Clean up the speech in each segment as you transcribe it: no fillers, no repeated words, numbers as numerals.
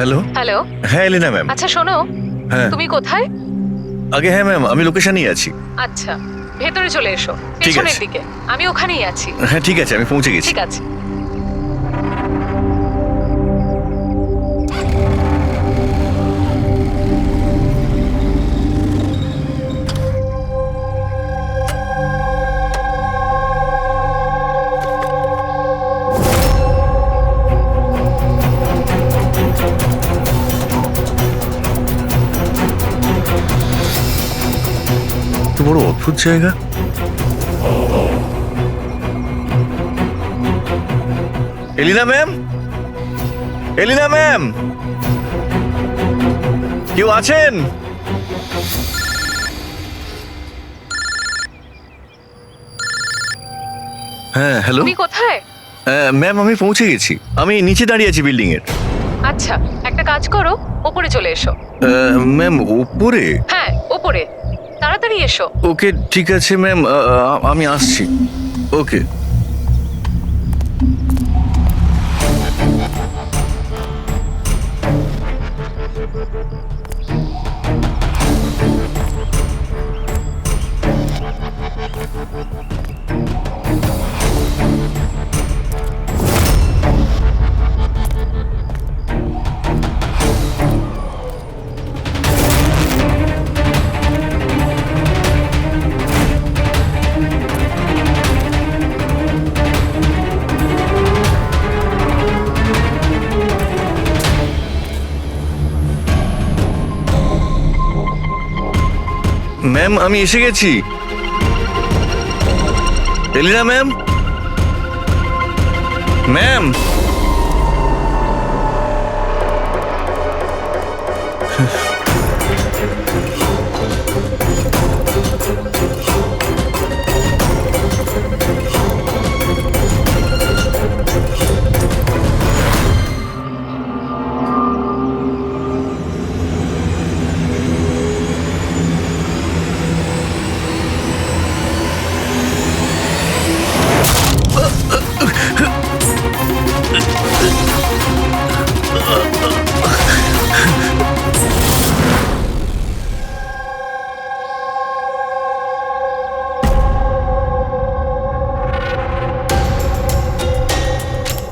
Hello. Hello. হ্যাঁ এলিনা ma'am. আচ্ছা শোনো, হ্যাঁ তুমি কোথায়? আগে হ্যাঁ ম্যাম, আমি লোকেশনেই আছি। আচ্ছা, ভেতরে চলে এসো, ঠিক পেছনের আছে। দিকে। আমি ওখানেই আছি। হ্যাঁ ঠিক আছে, আমি পৌঁছে গেছি। ঠিক আছে। তো বড় অদ্ভুত জায়গা। এলিনা ম্যাম, এলিনা ম্যাম, কেউ আছেন? হ্যাঁ হ্যালো। তুমি কোথায়? ম্যাম আমি পৌঁছে গেছি, আমি নিচে দাঁড়িয়ে আছি বিল্ডিং এর। আচ্ছা, একটা কাজ করো, ওপরে চলে এসো। ম্যাম উপরে? হ্যাঁ, ওপরে তাড়াতাড়ি এসো। ওকে ঠিক আছে ম্যাম, আমি আসছি। ওকে। ম্যাম আমি এসে গেছি। Elina ma'am, ma'am.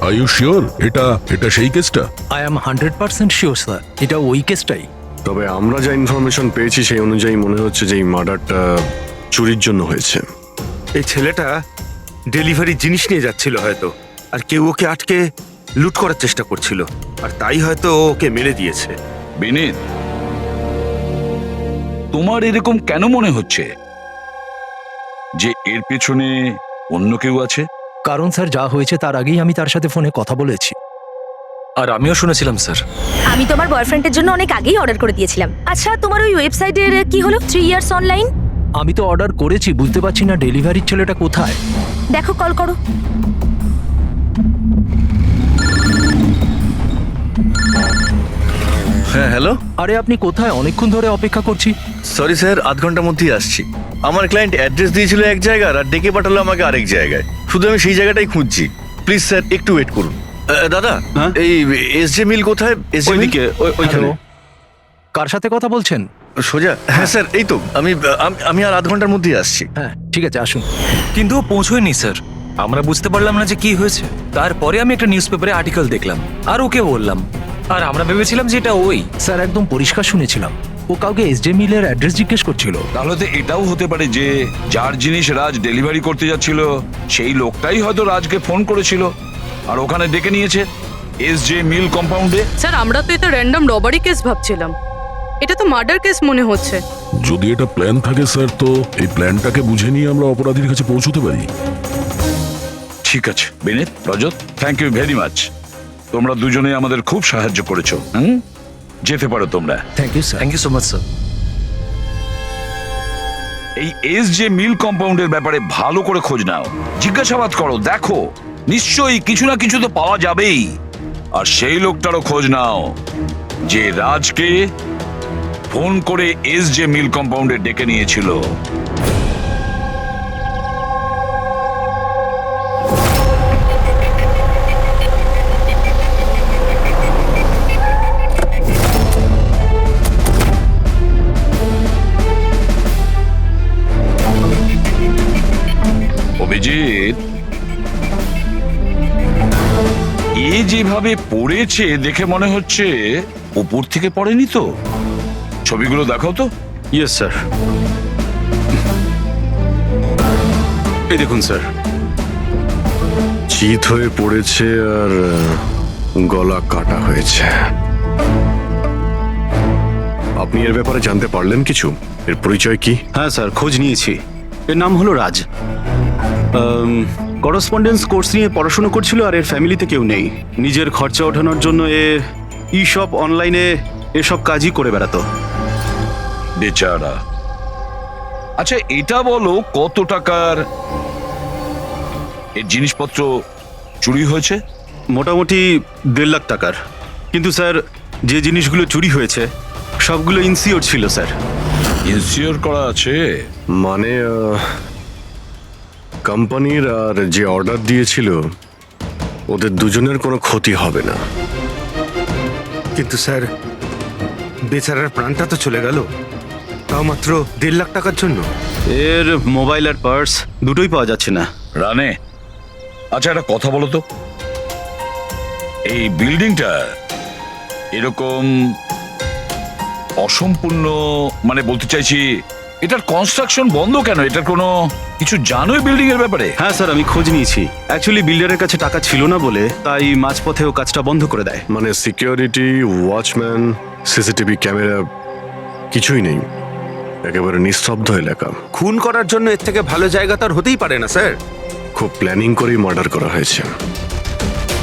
Are you sure এটা সেই কেসটা? আই এম 100% শিওর স্যার, এটা ওই কেসটাই। তবে আমরা যা ইনফরমেশন পেয়েছি সেই অনুযায়ী মনে হচ্ছে যে এই মার্ডারটা চুরির জন্য হয়েছে। এই ছেলেটা ডেলিভারি জিনিস নিয়ে যাচ্ছিল হয়তো, আর কেউ ওকে আটকে লুট করার চেষ্টা করছিল, আর তাই হয়তো ও ওকে মেরে দিয়েছে। বিনীত, তোমার এরকম কেন মনে হচ্ছে যে এর পেছনে অন্য কেউ আছে? কারণ স্যার যা হয়েছে তার আগেই আমি তার সাথে ফোনে কথা বলেছি। আর আমিও শুনেছিলাম স্যার। আমি তোমার বয়ফ্রেন্ডের জন্য অনেক আগেই অর্ডার করে দিয়েছিলাম। আচ্ছা, তোমার ওই ওয়েবসাইটের কি হলো? 3 ইয়ার্স অনলাইন। আমি তো অর্ডার করেছি, বুঝতে পারছি না ডেলিভারির ছেলেটা কোথায়। দেখো, কল করো। হ্যাঁ হ্যালো। আরে আপনি কোথায়? অনেকক্ষণ ধরে অপেক্ষা করছি। সরি স্যার, আধ ঘন্টার মধ্যেই আসছি। আমার ক্লায়েন্ট অ্যাড্রেস দিয়েছিল এক জায়গার, আর ডেকে পাঠালো আমাকে আরেক জায়গায়। শুধু আমি সেই জায়গাটাই খুঁজছি। প্লিজ স্যার একটু ওয়েট করুন। দাদা, এই এসজে মিল কোথায়? এসজে মিল ওইখানে। কার সাথে কথা বলছেন? সোজা? হ্যাঁ স্যার, এই তো আমি আর আধ ঘন্টার মধ্যেই আসছি। হ্যাঁ ঠিক আছে, আসুন। কিন্তু ও পৌঁছয়নি স্যার, আমরা বুঝতে পারলাম না যে কি হয়েছে। তারপরে আমি একটা নিউজ পেপারে আর্টিকেল দেখলাম, আর ওকে বললাম, আর আমরা ভেবেছিলাম যে এটা ওই। স্যার একদম পরিষ্কার শুনেছিলাম, ও কাউকে এসজে মিলের অ্যাড্রেস জিজ্ঞেস করছিল। তাহলে তো এটাও হতে পারে যে যার জিনিস রাজ ডেলিভারি করতে যাচ্ছিল সেই লোকটাই হয়তো রাজকে ফোন করেছিল আর ওখানে ডেকে নিয়েছে এসজে মিল কম্পাউন্ডে। স্যার আমরা তো এটা র্যান্ডম রবারি কেস ভাবছিলাম, এটা তো মার্ডার কেস মনে হচ্ছে। যদি এটা প্ল্যান থাকে স্যার, তো এই প্ল্যানটাকে বুঝে নিয়ে আমরা অপরাধীর কাছে পৌঁছতে পারি। ঠিক আছে Binit, Rajat, thank you very much. তোমরা দুজনে আমাদের খুব সাহায্য করেছো। যেতে পারো তোমরা। Thank you sir. Thank you so much sir. এই এসজে মিল কম্পাউন্ডের ব্যাপারে ভালো করে খোঁজ নাও, জিজ্ঞাসাবাদ করো, দেখো নিশ্চয়ই কিছু না কিছু তো পাওয়া যাবেই। আর সেই লোকটারও খোঁজ নাও যে রাজকে ফোন করে এসজে মিল কম্পাউন্ডে ডেকে নিয়েছিল। অভিজিৎ, এ যেভাবে পড়েছে দেখে মনে হচ্ছে উপর থেকে পড়েনি তো। ছবিগুলো দেখাও তো। Yes sir. এই দেখুন স্যার, চিত হয়ে পড়েছে আর গলা কাটা হয়েছে। আপনি এর ব্যাপারে জানতে পারলেন কিছু? এর পরিচয় কি? হ্যাঁ স্যার, খোঁজ নিয়েছি। এর নাম হলো রাজ। করসপন্ডেন্স কোর্স নিয়ে পড়াশোনা করছিল আর এর ফ্যামিলিতে কেউ নেই। নিজের খরচা ওঠানোর জন্য ই শপ অনলাইনে এসব কাজই করে বেড়াতো। বেচারা। আচ্ছা এটা বলো, কত টাকার এর জিনিসপত্র চুরি হয়েছে? মোটামুটি 1.5 লাখ টাকার। কিন্তু স্যার, যে জিনিসগুলো চুরি হয়েছে সবগুলো ইনসিওর ছিল স্যার। ইনসিওর করা আছে? মানে কোম্পানির আর যে অর্ডার দিয়েছিল ওদের দুজনের কোনো ক্ষতি হবে না। কিন্তু স্যার, বেচারার প্রাণটা তো চলে গেল, তাও মাত্র 1.5 লাখ টাকার জন্য। এর মোবাইল আর পার্স দুটোই পাওয়া যাচ্ছে না। রানে, আচ্ছা একটা কথা বলো তো, এই বিল্ডিংটা এরকম অসম্পূর্ণ, মানে বলতে চাইছি এটার কনস্ট্রাকশন বন্ধ কেন? এটার কোনো কিছু জানোই বিল্ডিং এর ব্যাপারে? হ্যাঁ স্যার, আমি খোঁজ নিয়েছি। অ্যাকচুয়ালি বিল্ডারের কাছে টাকা ছিল না বলে তাই মাঝপথে ও কাজটা বন্ধ করে দেয়। মানে সিকিউরিটি, ওয়াচম্যান, সিসিটিভি ক্যামেরা কিছুই নেই। একেবারে নিস্তব্ধ এলাকা। খুন করার জন্য এর থেকে ভালো জায়গা তো আর হতেই পারে না স্যার। খুব প্ল্যানিং করেই মার্ডার করা হয়েছে,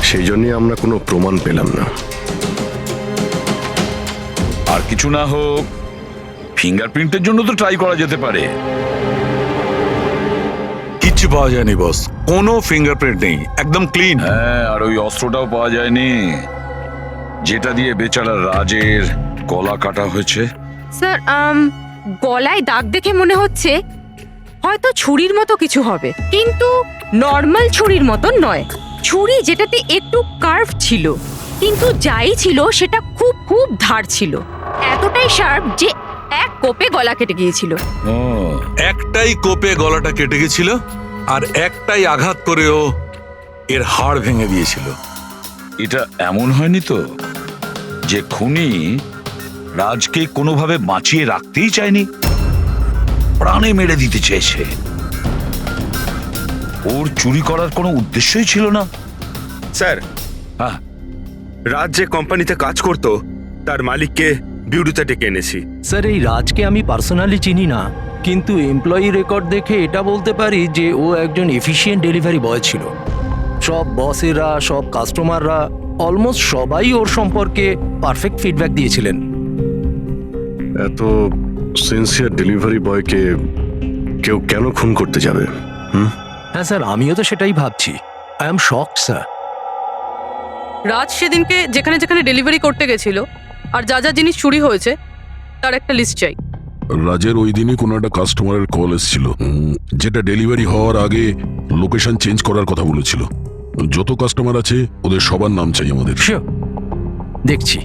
সেই জন্যই আমরা কোনো প্রমাণ পেলাম না। আর কিছু না হোক ফিঙ্গারপ্রিন্টের জন্য তো ট্রাই করা যেতে পারে। কিচ্ছু পাওয়া যায়নি বস, কোনো ফিঙ্গারপ্রিন্ট নেই, একদম ক্লিন। হ্যাঁ, আর ওই অস্ত্রটাও পাওয়া যায়নি যেটা দিয়ে বেচারা রাজের গলা কাটা হয়েছে। স্যার, গলায় দাগ দেখে মনে হচ্ছে হয়তো ছুরির মতো কিছু হবে, কিন্তু নর্মাল ছুরির মতো নয়। ছুরি যেটাতে একটু কার্ভ ছিল, কিন্তু যাই ছিল সেটা খুব খুব ধার ছিল, এতটাই শার্প যে এক কোপে গলা কেটে গিয়েছিল। একটাই কোপে গলাটা কেটে গেছিল আর একটাই আঘাত করেও এর হাড় ভেঙে দিয়েছিল। এটা এমন হয়নি তো যে খুনি রাজকে কোনোভাবে বাঁচিয়ে রাখতেই চায়নি, প্রাণে মেরে দিতে চেয়েছে? ওর চুরি করার কোনো উদ্দেশ্যই ছিল না। স্যার, হ্যাঁ, রাজ যে কোম্পানিতে কাজ করতো তার মালিককে বিউরোতে ডেকে এনেছি। স্যার, এই রাজকে আমি পার্সোনালি চিনি না, কিন্তু এমপ্লয়ি রেকর্ড দেখে এটা বলতে পারি যে ও একজন এফিশিয়েন্ট ডেলিভারি বয় ছিল। সব বসেরা, সব কাস্টমাররা, অলমোস্ট সবাই ওর সম্পর্কে পারফেক্ট ফিডব্যাক দিয়েছিলেন। এত সিনসিয়ার ডেলিভারি বয়কে কেউ কেন খুন করতে যাবে? হ্যাঁ স্যার, আমিও তো সেটাই ভাবছি। I am shocked sir. Raj সেদিনকে যেখানে যেখানে ডেলিভারি করতে গেছিল আর যা যা জিনিস চুরি হয়েছে তার একটা লিস্ট চাই। রাজের ওই দিনই কোনো একটা কাস্টমারের কল এসেছিল, যেটা ডেলিভারি হওয়ার আগে লোকেশন চেঞ্জ করার কথা বলেছিল। যত কাস্টমার আছে ওদের সবার নাম চাই আমাদের। শিওর, দেখছি।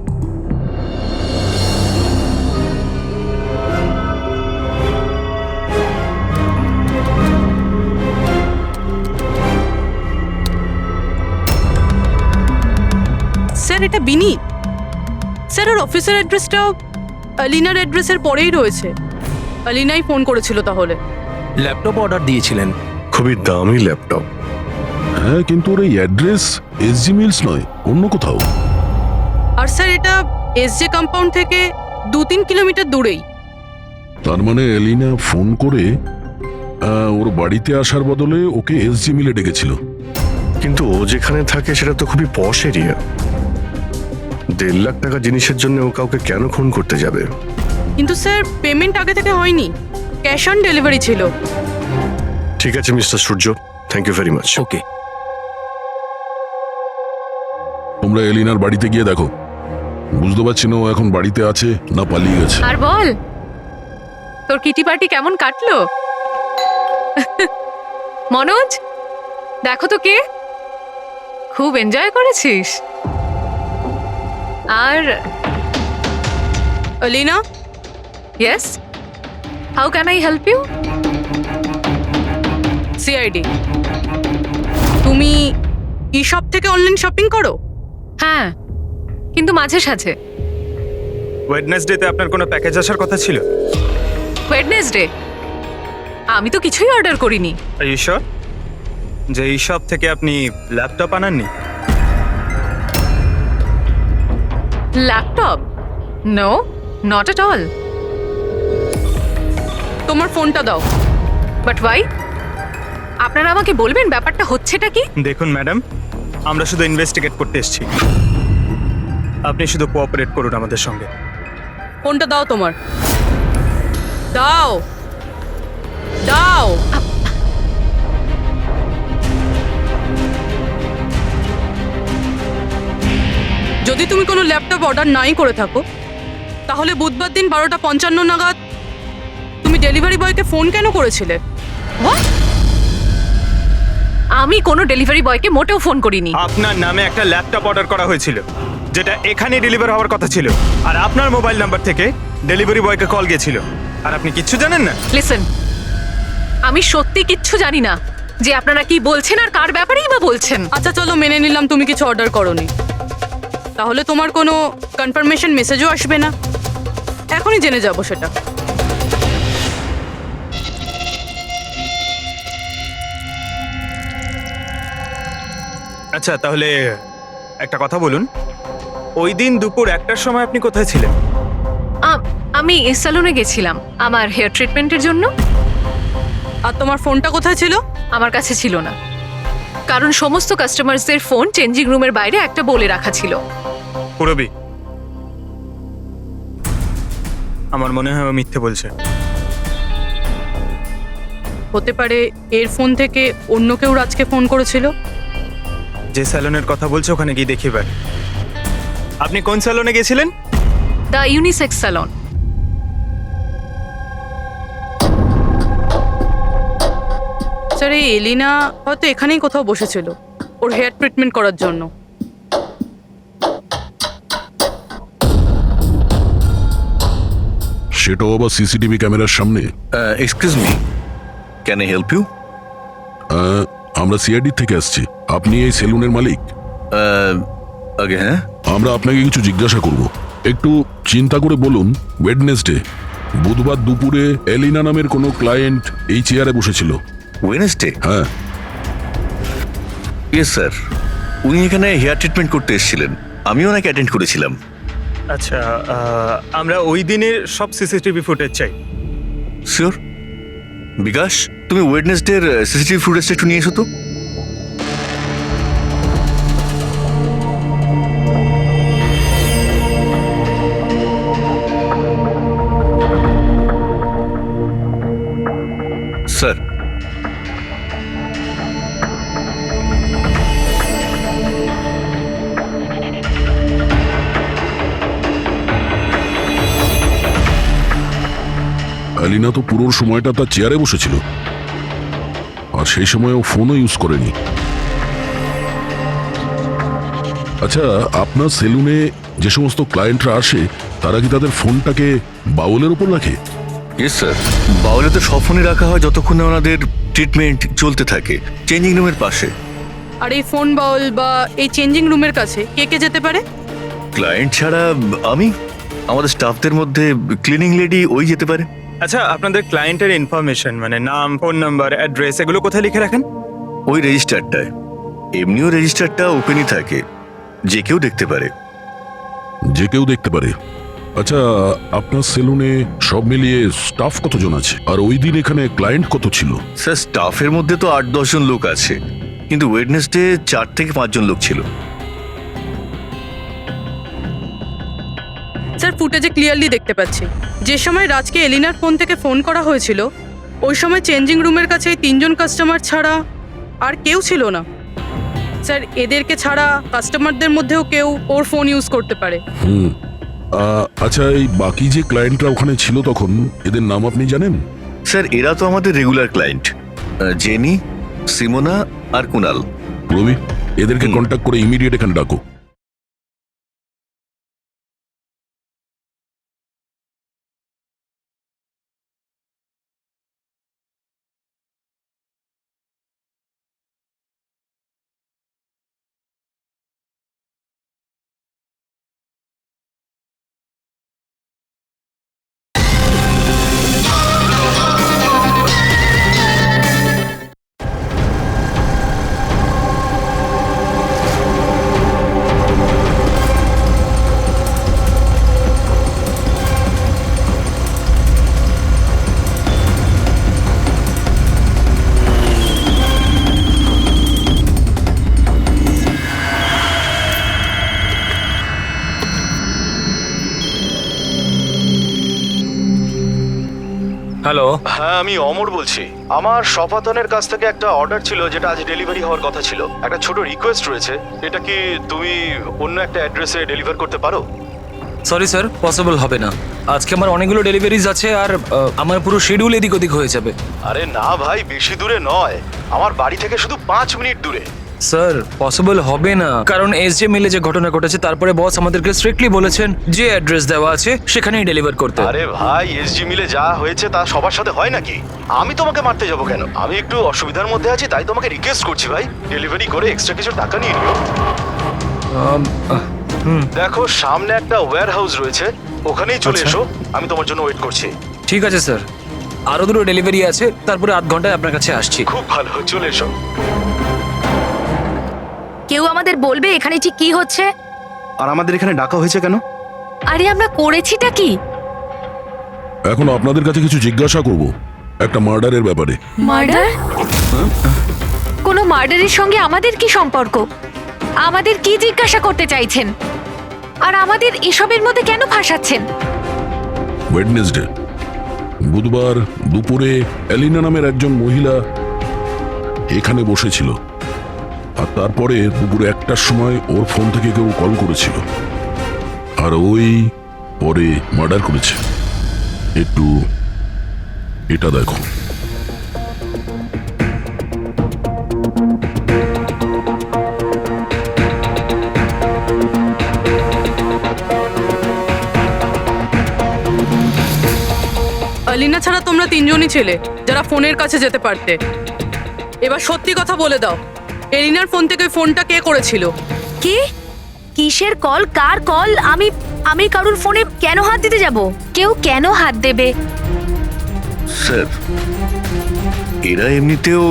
স্যার, এটা বিনি। স্যার, ওর অফিসের অ্যাড্রেসটাও আলিনার অ্যাড্রেসের পরেই রয়েছে। আলিনাই ফোন করেছিল তাহলে। ল্যাপটপ অর্ডার দিয়েছিলেন। খুবই দামি ল্যাপটপ। হ্যাঁ, কিন্তু ওর এই অ্যাড্রেস এসজি মিলস নয়, অন্য কোথাও। আর স্যার, এটা এসজে কম্পাউন্ড থেকে 2-3 কিলোমিটার দূরেই। তার মানে এলিনা ফোন করে ওর বাড়িতে আসার বদলে ওকে এসজি মিলে ডেকেছিল। কিন্তু ও যেখানে থাকে সেটা তো খুবই পশ এরিয়া। 1.5 লাখ টাকা জিনিসের জন্য ও কাউকে কেন খুন করতে যাবে? কিন্তু স্যার, পেমেন্ট আগে থেকে হয়নি, ক্যাশ অন ডেলিভারি ছিল। ঠিক আছে mister Surya, thank you very much. Okay, তোমরা এলিনার বাড়িতে গিয়ে দেখো। বুঝতে পারছি না ও এখন বাড়িতে আছে না পালিয়ে গেছে। আর বল, তোর কিটি পার্টি কেমন কাটলো? মনোজ, দেখো তো কে, খুব এনজয় করেছিস। আর Alina, yes, how can I help you? CID, তুমি ই শপ থেকে অনলাইন শপিং করো? হ্যাঁ, কিন্তু মাঝে সাঝে। ওয়েডনেসডেতে আপনার কোনো প্যাকেজ আসার কথা ছিল? ওয়েডনেসডে আমি তো কিছুই অর্ডার করিনি। আর ইউ শিওর যে এই শপ থেকে আপনি ল্যাপটপ আনাননি? Laptop? No, not at all. তোমার ফোনটা দাও। But why? আপনারা আমাকে বলবেন ব্যাপারটা হচ্ছেটা কি? দেখুন ম্যাডাম, আমরা শুধু ইনভেস্টিগেট করতে এসেছি, আপনি শুধু কোঅপারেট করুন আমাদের সঙ্গে। ফোনটা দাও তোমার, দাও দাও। যদি তুমি কোনো ল্যাপটপ অর্ডার নাই করে থাকো, তাহলে বুধবার দিন 12:55 নাগাদ তুমি ডেলিভারি বয়কে ফোন কেন করেছিলে? What? আমি কোনো ডেলিভারি বয়কে মোটেও ফোন করিনি। আপনার নামে একটা ল্যাপটপ অর্ডার করা হয়েছিল, যেটা এখানে ডেলিভার হওয়ার কথা ছিল, আর আপনার মোবাইল নাম্বার থেকে ডেলিভারি বয়কে কল গিয়েছিল, আর আপনি কিচ্ছু জানেন না। লিসেন, আমি সত্যি কিচ্ছু জানি না যে আপনারা কি বলছেন আর কার ব্যাপারেই বা বলছেন। আচ্ছা চলো, মেনে নিলাম তুমি কিছু অর্ডার করোনি, তাহলে তোমার কোনো কনফার্মেশন মেসেজও আসবে না। এখনই জেনে যাবো সেটা। আচ্ছা তাহলে একটা কথা বলুন, ওই দিন দুপুর 1টার সময় আপনি কোথায় ছিলেন? আমি সেলুনে গেছিলাম আমার হেয়ার ট্রিটমেন্টের জন্য। আর তোমার ফোনটা কোথায় ছিল? আমার কাছে ছিল না, কারণ সমস্ত কাস্টমারসদের ফোন চেঞ্জিং রুমের বাইরে একটা বলে রাখা ছিল। পুরবি, আমার মনে হয় ও মিথ্যে বলছে। হতে পারে এর ফোন থেকে অন্য কেউ রাজকে ফোন করেছিল। যে স্যালনের কথা বলছে ওখানে গিয়ে দেখি এবার। আপনি কোন স্যালনে গেছিলেন? The unisex salon. স্যার, এই এলিনা হয়তো এখানেই কোথাও বসেছিল ওর হেয়ার ট্রিটমেন্ট করার জন্য। সেটাও আবার সিসিটিভি ক্যামেরার সামনে। Excuse me, can I help you? আমরা সিআইডি থেকে আসছি। আপনি এই সেলুনের মালিক? আগে হ্যাঁ। আমরা আপনাকে কিছু জিজ্ঞাসা করব। একটু চিন্তা করে বলুন, ওয়েডনেসডে বুধবার দুপুরে এলিনা নামের কোনো ক্লায়েন্ট এই চেয়ারে বসেছিল? ওয়েডনেসডে? হ্যাঁ। ইয়েস স্যার, উনি এখানে হেয়ার ট্রিটমেন্ট করতে এসেছিলেন, আমিও ওনাকে অ্যাটেন্ড করেছিলাম। আচ্ছা, আমরা ওই দিনের সব সিসিটিভি ফুটেজ চাই। শিওর। বিকাশ, তুমি ওয়েডনেসডের সিসিটিভি ফুটেজটা একটু নিয়ে এসো তো। স্যার, এলিনা তো পুরো সময়টা তার চেয়ারে বসেছিল, আর সেই সময় ও ফোনও ইউজ করেনি। আচ্ছা, আপনার সেলুনে যে সমস্ত ক্লায়েন্টরা আসে তারা কি তাদের ফোনটাকে বাউলের উপর রাখে? ইয়েস স্যার, বাউলে তো সব ফোনই রাখা হয় যতক্ষণ না ওনাদের ট্রিটমেন্ট চলতে থাকে, চেঞ্জিং রুমের পাশে। আর এই ফোন বাউল বা এই চেঞ্জিং রুমের কাছে কে কে যেতে পারে? ক্লায়েন্ট ছাড়া আমি, আমাদের স্টাফদের মধ্যে ক্লিনিং লেডি ওই যেতে পারে। আচ্ছা, আপনাদের ক্লায়েন্টের ইনফরমেশন মানে নাম, ফোন নাম্বার, অ্যাড্রেস এগুলো কোথায় লিখে রাখেন? ওই রেজিস্টারটায়। এমনিও রেজিস্টারটা ওপেনই থাকে, যে কেউ দেখতে পারে। যে কেউ দেখতে পারে? আচ্ছা, আপনার সেলুনে সব মিলিয়ে স্টাফ কতজন আছে, আর ওই দিন এখানে ক্লায়েন্ট কত ছিল? স্যার, স্টাফের মধ্যে তো 8-10 জন লোক আছে, কিন্তু ওয়েডনেসডে 4 থেকে 5 জন লোক ছিল। স্যার, ফুটেজে ক্লিয়ারলি দেখতে পাচ্ছি যে সময় রাজকে এলিনার ফোন থেকে ফোন করা হয়েছিল ওই সময় চেঞ্জিং রুমের কাছে এই 3 জন কাস্টমার ছাড়া আর কেউ ছিল না। স্যার, এদেরকে ছাড়া কাস্টমারদের মধ্যেও কেউ ওর ফোন ইউজ করতে পারে। আচ্ছা, এই বাকি যে ক্লায়েন্টরা ওখানে ছিল তখন, এদের নাম আপনি জানেন? স্যার, এরা তো আমাদের রেগুলার ক্লায়েন্ট, জেনি, সিমোনা আর কুনাল। রবি, এদেরকে কন্ট্যাক্ট করে ইমিডিয়েট এখানে ডাকো। হ্যালো। হ্যাঁ, আমি অমর বলছি। আমার শপাতনের কাছ থেকে একটা অর্ডার ছিল যেটা আজ ডেলিভারি হওয়ার কথা ছিল। একটা ছোট রিকোয়েস্ট রয়েছে, এটা কি তুমি অন্য একটা অ্যাড্রেসে ডেলিভার করতে পারো? সরি স্যার, পসিবল হবে না। আজকে আমার অনেকগুলো ডেলিভারিজ আছে আর আমার পুরো শিডিউল এদিক ওদিক হয়ে যাবে। আরে না ভাই, বেশি দূরে নয়, আমার বাড়ি থেকে শুধু 5 মিনিট দূরে। স্যার পসিবল হবে না, কারণ এসজে মিলে যে ঘটনা ঘটেছে তারপরে বস আমাদেরকে স্ট্রিক্টলি বলেছেন যে অ্যাড্রেস দেওয়া আছে সেখানেই ডেলিভার করতে। আরে ভাই, এসজি মিলে যা হয়েছে তা সবার সাথে হয় নাকি? আমি তোমাকে মারতে যাবো কেন? আমি একটু অসুবিধার মধ্যে আছি, তাই তোমাকে রিকোয়েস্ট করছি ভাই, ডেলিভারি করে এক্সট্রা কিছু টাকা নিয়ে নিও। দেখো, সামনে একটা ওয়্যার হাউস রয়েছে, ওখানেই চলে এসো, আমি তোমার জন্য ওয়েট করছি। ঠিক আছে স্যার, আরো দুটো ডেলিভারি আছে, তারপরে আধ ঘন্টায় আপনার কাছে আসছি। খুব ভালো, চলে এসো। কেউ আমাদের বলবে এখানে ঠিক কি হচ্ছে? আর আমাদের এখানে ডাকা হয়েছে কেন? আরে আমরা করেছিটা কি? এখন আপনাদের কাছে কিছু জিজ্ঞাসা করব একটা মার্ডারের ব্যাপারে। মার্ডার? কোনো মার্ডারের সঙ্গে আমাদের কি সম্পর্ক? আমাদের কি জিজ্ঞাসা করতে চাইছেন? আর আমাদের এসবের মধ্যে কেন ফাঁসাচ্ছেন? ওয়েডনেসডে বুধবার দুপুরে এলিনা নামের একজন মহিলা এখানে বসেছিল, আর তারপরে দুপুরে 1টার সময় ওর ফোন থেকে কেউ কল করেছিল, আর ওই পরে মার্ডার করেছে। একটু এটা দেখো। আলিনা ছাড়া তোমরা তিনজনই ছেলে যারা ফোনের কাছে যেতে পারতে। এবার সত্যি কথা বলে দাও, এলিনার ফোন থেকে ফোনটা কে করেছিল? কি? কিসের কল? কার কল? আমি কারুর ফোনে কেন হাত দিতে যাব? কেউ কেন হাত দেবে? স্যার, এরা এমনিতেও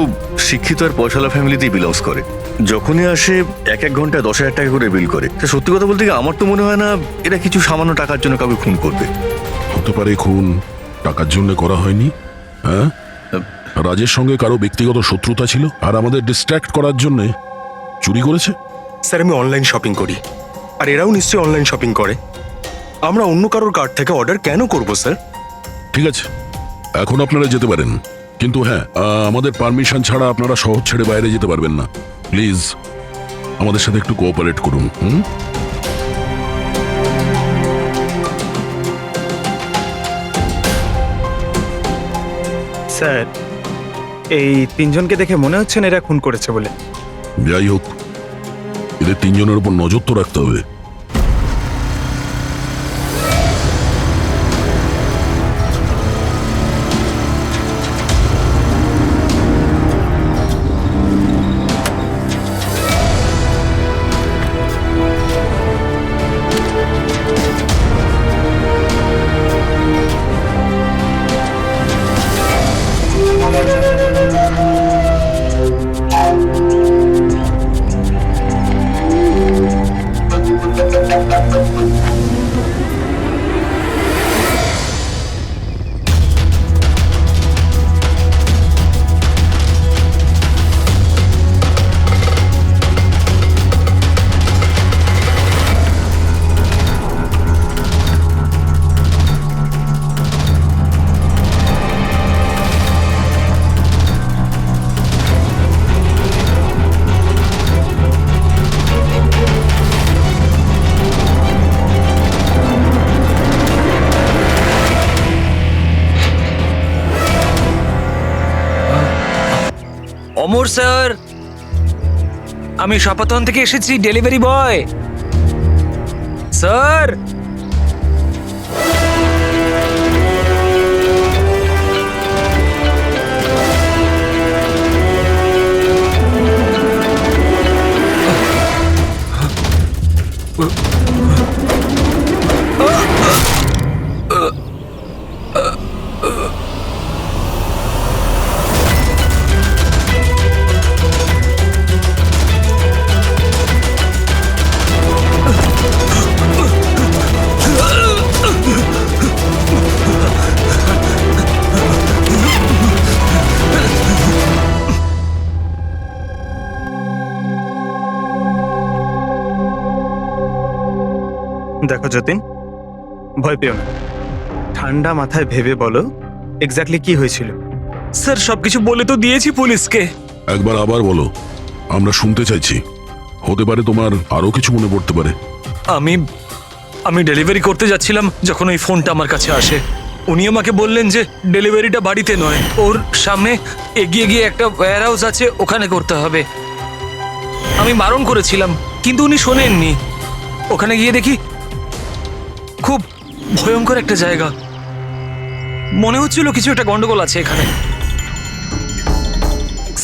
শিক্ষিত আর পয়সালা ফ্যামিলিতেই বিলংস করে। যখনই আসে 1 ঘন্টায় 10,000 টাকা করে বিল করে। তা সত্যি কথা বলতে কি, আমার তো মনে হয় না এরা কিছু সামান্য টাকার জন্য কাউকে খুন করবে। হতে পারে খুন টাকার জন্য করা হয়নি। হ্যাঁ, রাজের সঙ্গে কারো ব্যক্তিগত শত্রুতা ছিল আর আমাদের ডিস্ট্র্যাক্ট করার জন্য চুরি করেছে। স্যার, আমি অনলাইন শপিং করি, আর এরাও নিশ্চয়ই অনলাইন শপিং করে। আমরা অন্য কারোর কার্ড থেকে অর্ডার কেন করব স্যার? ঠিক আছে, এখন আপনারা যেতে পারেন, কিন্তু হ্যাঁ, আমাদের পারমিশন ছাড়া আপনারা শহর ছেড়ে বাইরে যেতে পারবেন না। প্লিজ আমাদের সাথে একটু কোঅপারেট করুন। স্যার, এই তিনজনকে দেখে মনে হচ্ছে না এরা খুন করেছে বলে। যাই হোক, এদের তিনজনের উপর নজর তো রাখতে হবে। অমর স্যার, আমি শপাতন থেকে এসেছি, ডেলিভারি বয়। স্যার, দেখো যতীন, ভয় পেও না, ঠান্ডা মাথায় ভেবে বলো এক্স্যাক্টলি কি হয়েছিল? স্যার সবকিছু বলে তো দিয়েছি পুলিশকে। একবার আবার বলো, আমরা শুনতে চাইছি। হতে পারে তোমার আরো কিছু মনে পড়তে পারে। আমি ডেলিভারি করতে যাচ্ছিলাম যখন ওই ফোনটা আমার কাছে আসে। উনি আমাকে বললেন যে ডেলিভারিটা বাড়িতে নয়, ওর সামনে এগিয়ে গিয়ে একটা ওয়্যার হাউস আছে, ওখানে করতে হবে। আমি বারণ করেছিলাম কিন্তু উনি শোনেননি। ওখানে গিয়ে দেখি খুব ভয়ঙ্কর একটা জায়গা। মনে হচ্ছিল কিছু একটা গন্ডগোল আছে এখানে।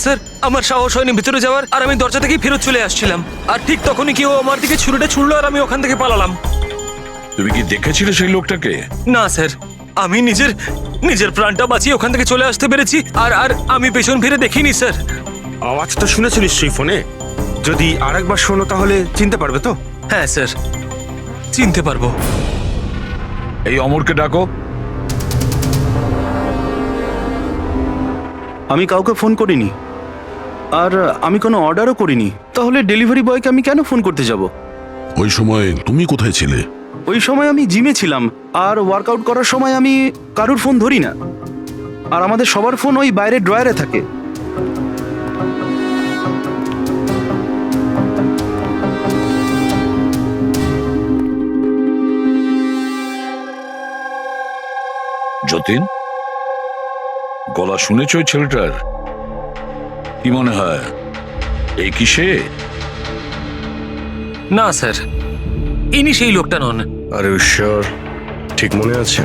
স্যার আমার সাহস হয়নি ভিতরে যাওয়ার, আর আমি দরজা থেকেই ফেরত চলে আসছিলাম। আর ঠিক তখনই কেউ আমার দিকে ছুরিটা ছুড়লো আর আমি ওখান থেকে পালালাম। তুমি কি দেখেছিলে সেই লোকটাকে? না স্যার, আমি নিজের প্রাণটা বাঁচিয়ে ওখান থেকে চলে আসতে পেরেছি। আর আমি পেছন ফিরে দেখিনি স্যার। আওয়াজটা শুনেছো নিশ্চয়ই ফোনে? যদি আরেকবার শোনো তাহলে চিনতে পারবে তো? হ্যাঁ স্যার, চিনতে পারবো। এই অমরকে ডাকো। আমি কাউকে ফোন করিনি, আর আমি কোনো অর্ডারও করিনি। তাহলে ডেলিভারি বয়কে আমি কেন ফোন করতে যাব? ওই সময় তুমি কোথায় ছিলে? ওই সময় আমি জিমে ছিলাম, আর ওয়ার্কআউট করার সময় আমি কারুর ফোন ধরি না। আর আমাদের সবার ফোন ওই বাইরের ড্রয়ারে থাকে। যতীন, গলা শুনেছ ওই ছেলেটার? কি মনে হয় এই কি সে? না স্যার, ইনি সেই লোকটা নন। আরে ঈশ্বর, ঠিক মনে আছে?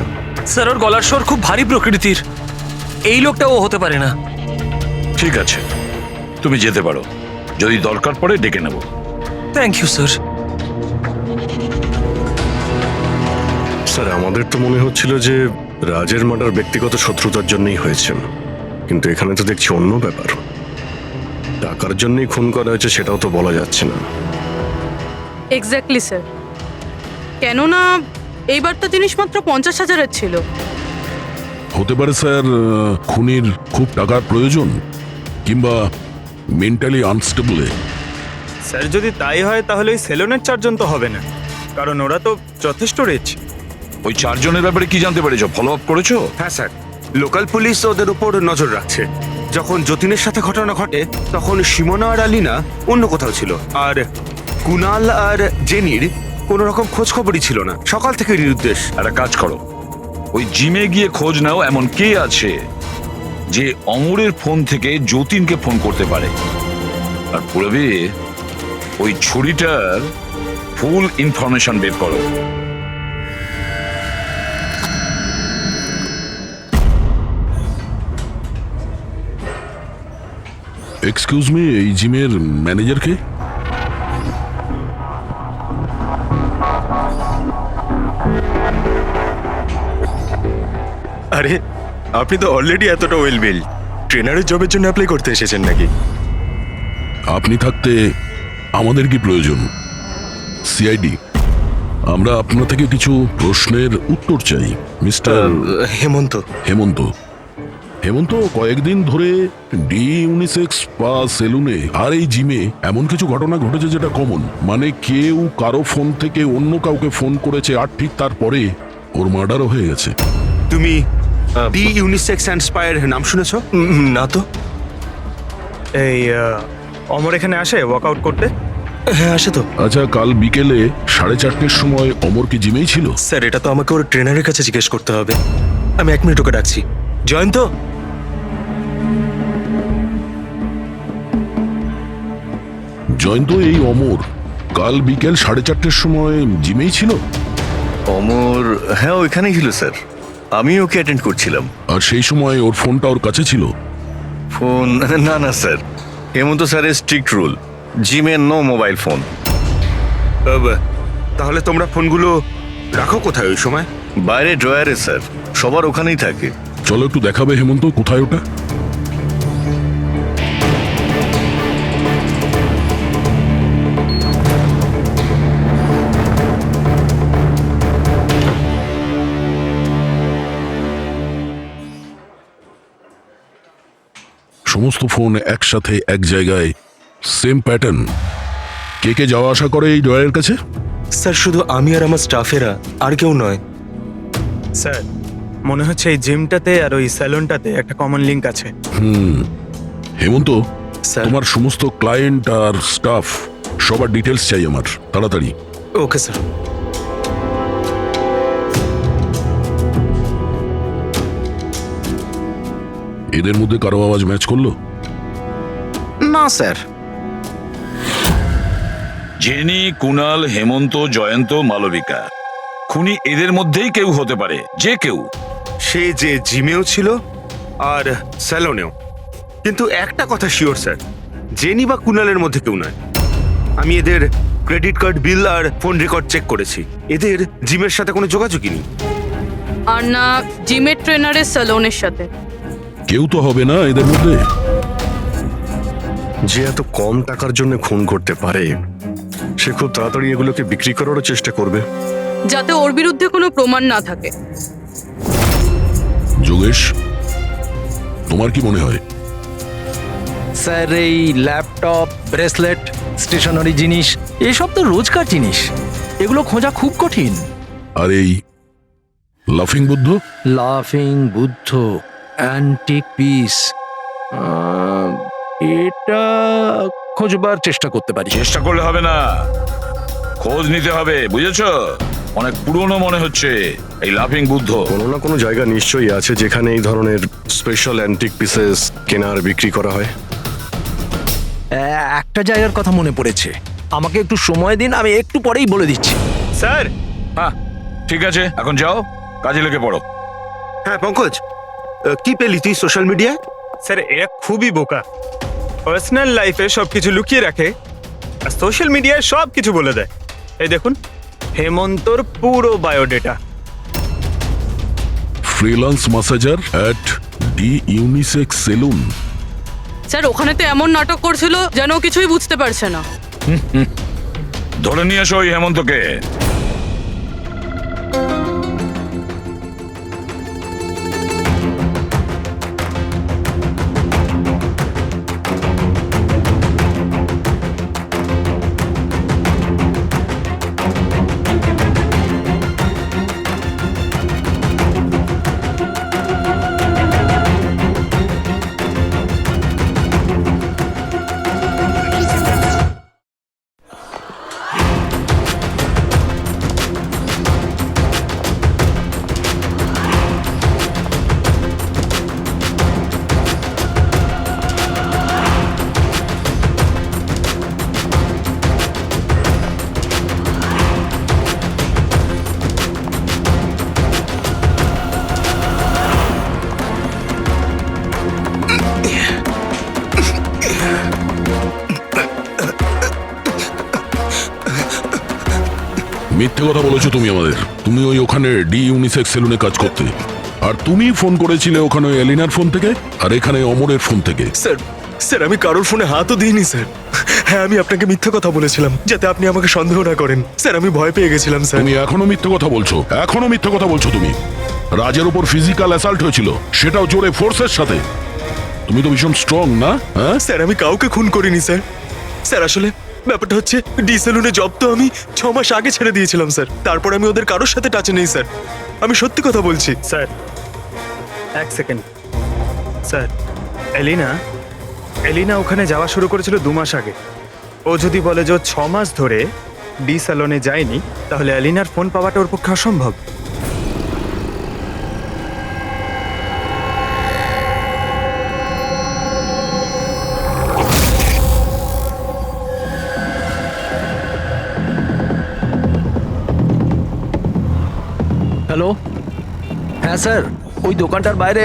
স্যার ওর গলার স্বর খুব ভারী প্রকৃতির। এই লোকটা ও হতে পারে না। ঠিক আছে, তুমি যেতে পারো। যদি দরকার পড়ে ডেকে নেব। Thank you sir. স্যার, আমাদের তো মনে হচ্ছিল যে রাজের মার্ডার ব্যক্তিগত শত্রুতার জন্যই হয়েছে, কিন্তু এখানে তো দেখছি অন্য ব্যাপার। টাকার জন্যই খুন করা হয়েছে সেটাও তো বলা যাচ্ছে না। এক্স্যাক্টলি স্যার, কেননা এইবার তো জিনিস মাত্র 50,000-এর ছিল। হতে পারে স্যার, খুনির খুব টাকার প্রয়োজন, কিংবা মেন্টালি আনস্টেবল। স্যার যদি তাই হয় তাহলে ওই সেলুনের 4 জন তো হবে না, কারণ ওরা তো যথেষ্ট রিচ। ওই 4 জনের ব্যাপারে কি জানতে পেরেছো? ফলো আপ করেছো? হ্যাঁ স্যার, লোকাল পুলিশ ওদের উপর নজর রাখছে। যখন যতীনের সাথে ঘটনা ঘটে তখন সিমোনা আর আলিনা অন্য কোথাও ছিল, আর কুনাল আর জেনির কোনো রকম খোঁজ খবরই ছিল না। সকাল থেকে নিরুদ্দেশ। একটা কাজ করো, ওই জিমে গিয়ে খোঁজ নাও এমন কে আছে যে অমরের ফোন থেকে যতীনকে ফোন করতে পারে। আর পুরবি ওই ছুরিটার ফুল ইনফরমেশন বের করো। এক্সকিউজ মি, এই জিমের ম্যানেজার কে? আরে আপনি তো অলরেডি এতটা ওয়েল বিল্ড, ট্রেনারের জবের জন্য অ্যাপ্লাই করতে এসেছেন নাকি? আপনি থাকতে আমাদের কি প্রয়োজন? সিআইডি, আমরা আপনার থেকে কিছু প্রশ্নের উত্তর চাই। মিস্টার হেমন্ত। হেমন্ত, হেমন্ত কয়েকদিন ধরে ডি ইউনিসেক্স স্পা সেলুনে আর এই জিমে এমন কিছু ঘটনা ঘটেছে যেটা কমন। মানে কেউ কারো ফোন থেকে অন্য কাউকে ফোন করেছে, আর ঠিক তারপরে ওর মার্ডারও হয়ে গেছে। তুমি ডি ইউনিসেক্স অ্যান্ড স্পায়ার নাম শুনেছো? না তো। এই অমর এখানে আসে ওয়ার্কআউট করতে? হ্যাঁ আসে তো। আচ্ছা, কাল বিকেলে 4:30টার সময় অমর কি জিমেই ছিল? স্যার এটা তো আমাকে ওর ট্রেনারের কাছে জিজ্ঞেস করতে হবে। আমি 1 মিনিট ওকে ডাকছি। জয়ন্ত, জয়ন্ত, এই অমর কাল বিকেল 4:30টার সময় জিমেই ছিল? অমর, হ্যাঁ ওইখানেই ছিল স্যার, আমি ওকে অ্যাটেন্ড করছিলাম। আর সেই সময় ওর ফোনটা ওর কাছে ছিল? ফোন না না স্যার, হেমন্ত স্যারের স্ট্রিক্ট রুল, জিমে নো মোবাইল ফোন। তাহলে তোমরা ফোনগুলো রাখো কোথায় ওই সময়? বাইরে ড্রয়ারে স্যার, সবার ওখানেই থাকে। চলো একটু দেখাবে হেমন্ত, কোথায় ওটা? সমস্ত ফোন একসাথে এক জায়গায়, সেম প্যাটার্ন। কে কে যাওয়া আসা করে এই ড্রয়ারের কাছে? স্যার শুধু আমি আর আমার স্টাফেরা, আর কেউ নয়। স্যার মনে হচ্ছে এই জিমটাতে আর ওই স্যালুনটাতে একটা কমন লিংক আছে। হেমন্ত, স্যার। তোমার সমস্ত ক্লায়েন্ট আর স্টাফ সবার ডিটেলস চাই আমার, তাড়াতাড়ি। Okay sir. এদের মধ্যে কারো আওয়াজ ম্যাচ করলো? না স্যার। জেনি, কুনাল, হেমন্ত, জয়ন্ত, মালবিকা, খুনি এদের মধ্যেই কেউ হতে পারে, যে কেউ। সে যে জিমেও ছিল আর স্যালনেও। কিন্তু একটা কথা শিওর স্যার, জেনি বা কুনালের মধ্যে কেউ নয়। আমি এদের ক্রেডিট কার্ড, বিল আর ফোন রেকর্ড চেক করেছি। এদের জিমের সাথে কোনো যোগাযোগই নেই। আর না জিমের ট্রেনারের স্যালনের সাথে। কেউ তো হবে না এদের মধ্যে। যে এত কম টাকার জন্য খুন করতে পারে, সে খুব তাড়াতাড়ি এগুলোকে বিক্রি করারও চেষ্টা করবে, যাতে ওর বিরুদ্ধে কোনো প্রমাণ না থাকে। যোগেশ, তোমার কি মনে হয়? স্যার, এই ল্যাপটপ, ব্রেসলেট, স্টেশনারি জিনিস, এসব তো রোজকার জিনিস, এগুলো খোঁজা খুব কঠিন। আর এই লাফিং বুদ্ধ? লাফিং বুদ্ধ, অ্যান্টিক পিস, এটা খোঁজবার চেষ্টা করতে পারি। চেষ্টা করলে হবে না, খোঁজ নিতে হবে, বুঝেছো? অনেক পুরনো মনে হচ্ছে এই লাফিং বুদ্ধ। কোনো না কোনো জায়গা নিশ্চয়ই আছে যেখানে এই ধরনের স্পেশাল অ্যান্টিক পিসেস কেনা আর বিক্রি করা হয়। একটা জায়গার কথা মনে পড়েছে, আমাকে একটু সময় দিন, আমি একটু পরেই বলে দিচ্ছি। স্যার। হ্যাঁ ঠিক আছে, এখন যাও, কাজে লেগে পড়ো। হ্যাঁ পঙ্কজ, কি পেলি তুই সোশ্যাল মিডিয়ায়? স্যার, এরা খুবই বোকা। পার্সোনাল লাইফে সবকিছু লুকিয়ে রাখে আর সোশ্যাল মিডিয়ায় সব কিছু বলে দেয়। এই দেখুন, হেমন্তর পুরো biodata. Freelance massager at the unisex salon. Sir, ওখানে তো এমন নাটক করছিল যেন ও কিছুই বুঝতে পারছে না। ধরে নিয়ে এসো ওই হেমন্তকে। মিথ্যে কথা বলেছো তুমি আমাদের। তুমি ওই ওখানে ডি ইউনিসেক্স সেলুনে কাজ করতে, আর তুমি ফোন করেছিলে ওখানে ওই এলিনার ফোন থেকে আর এখানে অমরের ফোন থেকে। স্যার, স্যার আমি কারোর ফোনে হাতও দিইনি স্যার। হ্যাঁ, আমি আপনাকে মিথ্যে কথা বলেছিলাম যাতে আপনি আমাকে সন্দেহ না করেন। স্যার, আমি ভয় পেয়ে গেছিলাম স্যার। তুমি এখনো মিথ্যে কথা বলছো, এখনো মিথ্যে কথা বলছো তুমি। রাজের উপর ফিজিক্যাল অ্যাসাল্ট হয়েছিল, সেটাও জোরে ফোর্সের সাথে। তুমি তো ভীষণ স্ট্রং না? হ্যাঁ স্যার, আমি কাউকে খুন করিনি স্যার। স্যার, আসলে ব্যাপারটা হচ্ছে ডি সেলুনে জব তো আমি 6 মাস আগে ছেড়ে দিয়েছিলাম স্যার। তারপর আমি ওদের কারোর সাথে টাচে নেই স্যার। আমি সত্যি কথা বলছি স্যার। এক সেকেন্ড স্যার, এলিনা ওখানে যাওয়া শুরু করেছিল 2 মাস আগে। ও যদি বলে যে ও 6 মাস ধরে ডি স্যালনে যায়নি, তাহলে এলিনার ফোন পাওয়াটা ওর পক্ষে অসম্ভব। হ্যালো, হ্যাঁ স্যার, ওই দোকানটার বাইরে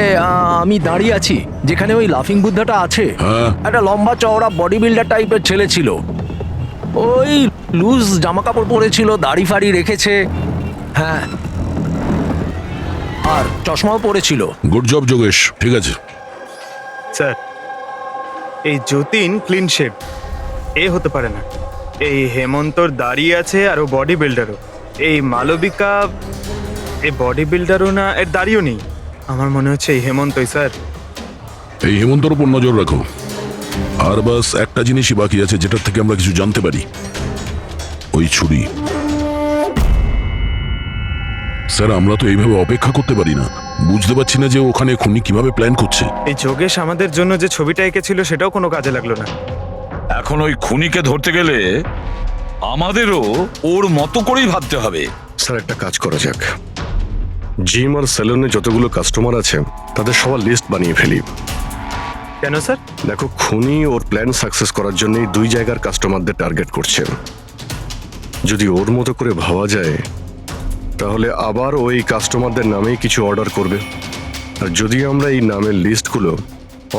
আমি দাঁড়িয়ে আছি, যেখানে ওই লাফিং বুদ্ধাটা আছে। হ্যাঁ। একটা লম্বা চওড়া বডি বিল্ডার টাইপের ছেলে ছিল, ওই লুজ জামা কাপড় পরেছিল, দাড়ি ফাড়ি রেখেছে, হ্যাঁ, আর চশমাও পরেছিল। গুড জব যোগেশ, ঠিক আছে। স্যার, এই যতীন ক্লিন শেভ, এ হতে পারে না। এই হেমন্তর দাঁড়িয়ে আছে আর ও বডি বিল্ডারও। এই মালবিকা এই বডি বিল্ডারও না, এর দাঁড়িয়েও নেই। আমার মনে হচ্ছে এই হেমন্তই স্যার। এই হেমন্তর উপর নজর রাখো। আর বাস একটা জিনিসই বাকি আছে যেটার থেকে আমরা কিছু জানতে পারি, ওই ছুরি। স্যার, আমরা তো এইভাবে অপেক্ষা করতে পারি না। বুঝতে পারছি না যে ওখানে খুনি কিভাবে প্ল্যান করছে। এই যোগেশ আমাদের জন্য যে ছবিটা এঁকেছিল সেটাও কোনো কাজে লাগলো না। এখন ওই খুনিকে ধরতে গেলে আমাদেরও ওর মতো করেই ভাবতে হবে। স্যার একটা কাজ করা যাক, জিম আর সেলুনে যতগুলো কাস্টমার আছে তাদের সবার লিস্ট বানিয়ে ফেলি। কেন স্যার? দেখো, খুনি ওর প্ল্যান সাকসেস করার জন্যই 2 জায়গার কাস্টমারদের টার্গেট করছে। যদি ওর মতো করে ভাবা যায় তাহলে আবার ওই কাস্টমারদের নামেই কিছু অর্ডার করবে। আর যদি আমরা এই নামের লিস্টগুলো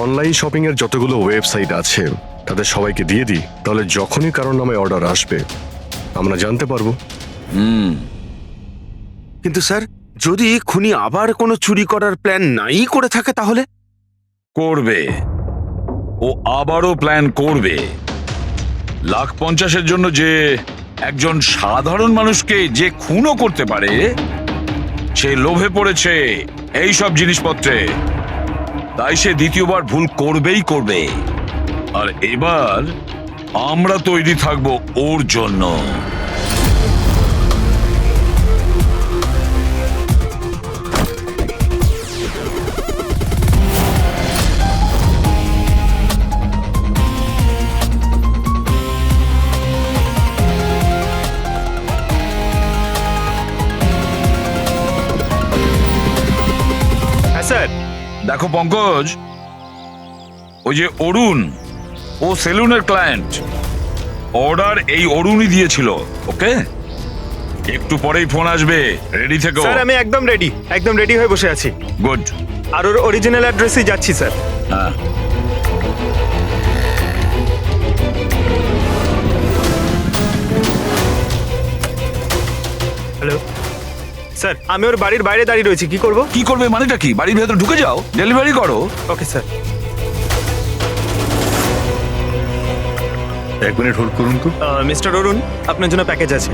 অনলাইন শপিং এর যতগুলো ওয়েবসাইট আছে তাদের সবাইকে দিয়ে দিই, তাহলে যখনই কারোর নামে অর্ডার আসবে আমরা জানতে পারবো। কিন্তু স্যার, যদি খুনি আবার কোনো চুরি করার প্ল্যান নাই করে থাকে তাহলে? করবে, ও আবারও প্ল্যান করবে। 1,50,000-এর জন্য যে একজন সাধারণ মানুষকে যে খুনও করতে পারে, সে লোভে পড়েছে এই সব জিনিসপত্রে, তাই সে দ্বিতীয়বার ভুল করবেই করবে। আর এবার আমরা তৈরি থাকবো ওর জন্য। হ্যাঁ স্যার। দেখো পঙ্কজ, ওই যে অরুণ, ও সেলুনের ক্লায়েন্ট, অর্ডার এই অরুণই দিয়েছিল। ওকে, একটু পরেই ফোন আসবে, রেডি থেকো। স্যার আমি একদম রেডি হয়ে বসে আছি। গুড। আর ওর অরিজিনাল অ্যাড্রেসেই যাচ্ছি স্যার। হ্যাঁ, হ্যালো স্যার, আমি ওর বাড়ির বাইরে দাঁড়িয়ে রয়েছি, কি করব? কি করবে মানেটা কি? বাড়ির ভেতর ঢুকে যাও, ডেলিভারি করো। Okay sir. 1 মিনিট হোল্ড করুন তো। মিস্টার অরুণ, আপনার জন্য প্যাকেজ আছে।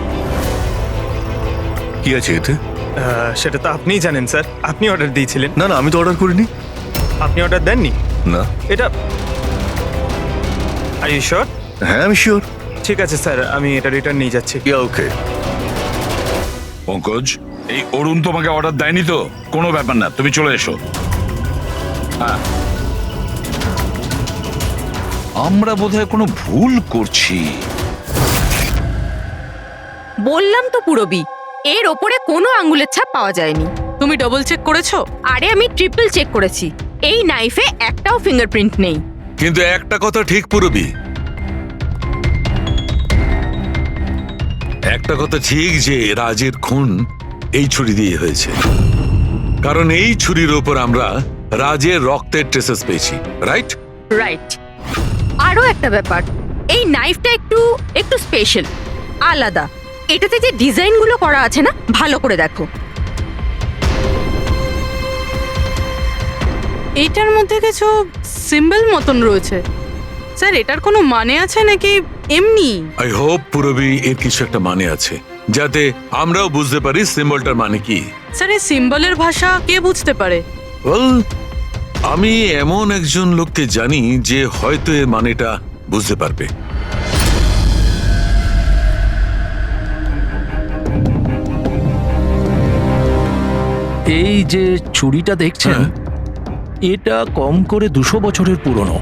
কি আছে এতে? সেটা তো আপনিই জানেন স্যার, আপনি অর্ডার দিয়েছিলেন। না না, আমি তো অর্ডার করিনি। আপনি অর্ডার দেননি? না। এটা আর ইউ শিওর? হ্যাঁ আমি শিওর। ঠিক আছে স্যার, আমি এটা রিটার্ন নিয়ে যাচ্ছি। ওকে। পঙ্কজ, এই অরুণ তোমাকে অর্ডার দেয়নি তো? কোনো ব্যাপার না, তুমি চলে এসো। হ্যাঁ, আমরা বোধহয় কোনো ভুল করছি। বললাম তো পুরবি, এর ওপরে কোনো আঙ্গুলের ছাপ পাওয়া যায়নি। তুমি ডবল চেক করেছো? আরে আমি ট্রিপল চেক করেছি, এই নাইফে একটাও ফিঙ্গারপ্রিন্ট নেই। কিন্তু একটা কথা ঠিক পুরবি, একটা কথা ঠিক যে রাজের খুন এই ছুরি দিয়ে হয়েছে, কারণ এই ছুরির ওপর আমরা রাজের রক্তের ট্রেসেস পেয়েছি। রাইট? রাইট। আরো একটা ব্যাপার, এই নাইফটা একটু স্পেশাল, আলাদা। এটাতে যে ডিজাইনগুলো করা আছে না, ভালো করে দেখো। এইটার মধ্যে কিছু সিম্বল মতন রয়েছে। স্যার, এটার কোনো মানে আছে নাকি এমনি? আই হোপ পুরবি এর কিছু একটা মানে আছে, যাতে আমরাও বুঝতে পারি সিম্বলটার মানে কি। স্যার, এই সিম্বলের ভাষা কে বুঝতে পারে? ওয়েল, আমি এমন একজন লোককে জানি যে হয়তো এর মানেটা বুঝতে পারবে। এই যে ছুরিটা দেখছেন, এটা কম করে 200 বছরের পুরনো,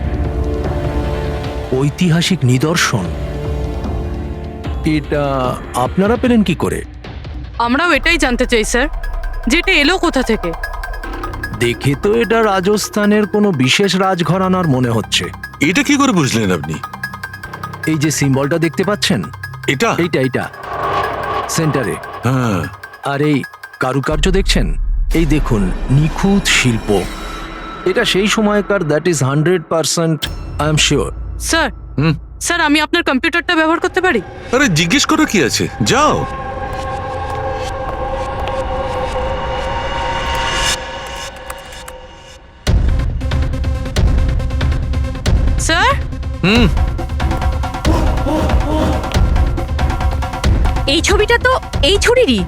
ঐতিহাসিক নিদর্শন। এটা আপনারা পেলেন কি করে? আমরাও এটাই জানতে চাই স্যার, যেটা এলো কোথা থেকে। দেখে তো এটা রাজস্থানের কোনো বিশেষ রাজঘরানার মনে হচ্ছে। এটা কি করে বুঝলেন আপনি? এই যে সিম্বলটা দেখতে পাচ্ছেন, এটা এইটা সেন্টারে। হ্যাঁ। আর এই কারুকার্য দেখছেন, এই দেখুন, নিখুঁত শিল্প। এটা সেই সময়কার, that is 100% I am sure. Sir, sir আমি আপনার কম্পিউটারটা ব্যবহার করতে পারি? আরে জিজ্ঞেস করো কি আছে, যাও। স্যার, এই ছবিটা তো এই ছুরিরই।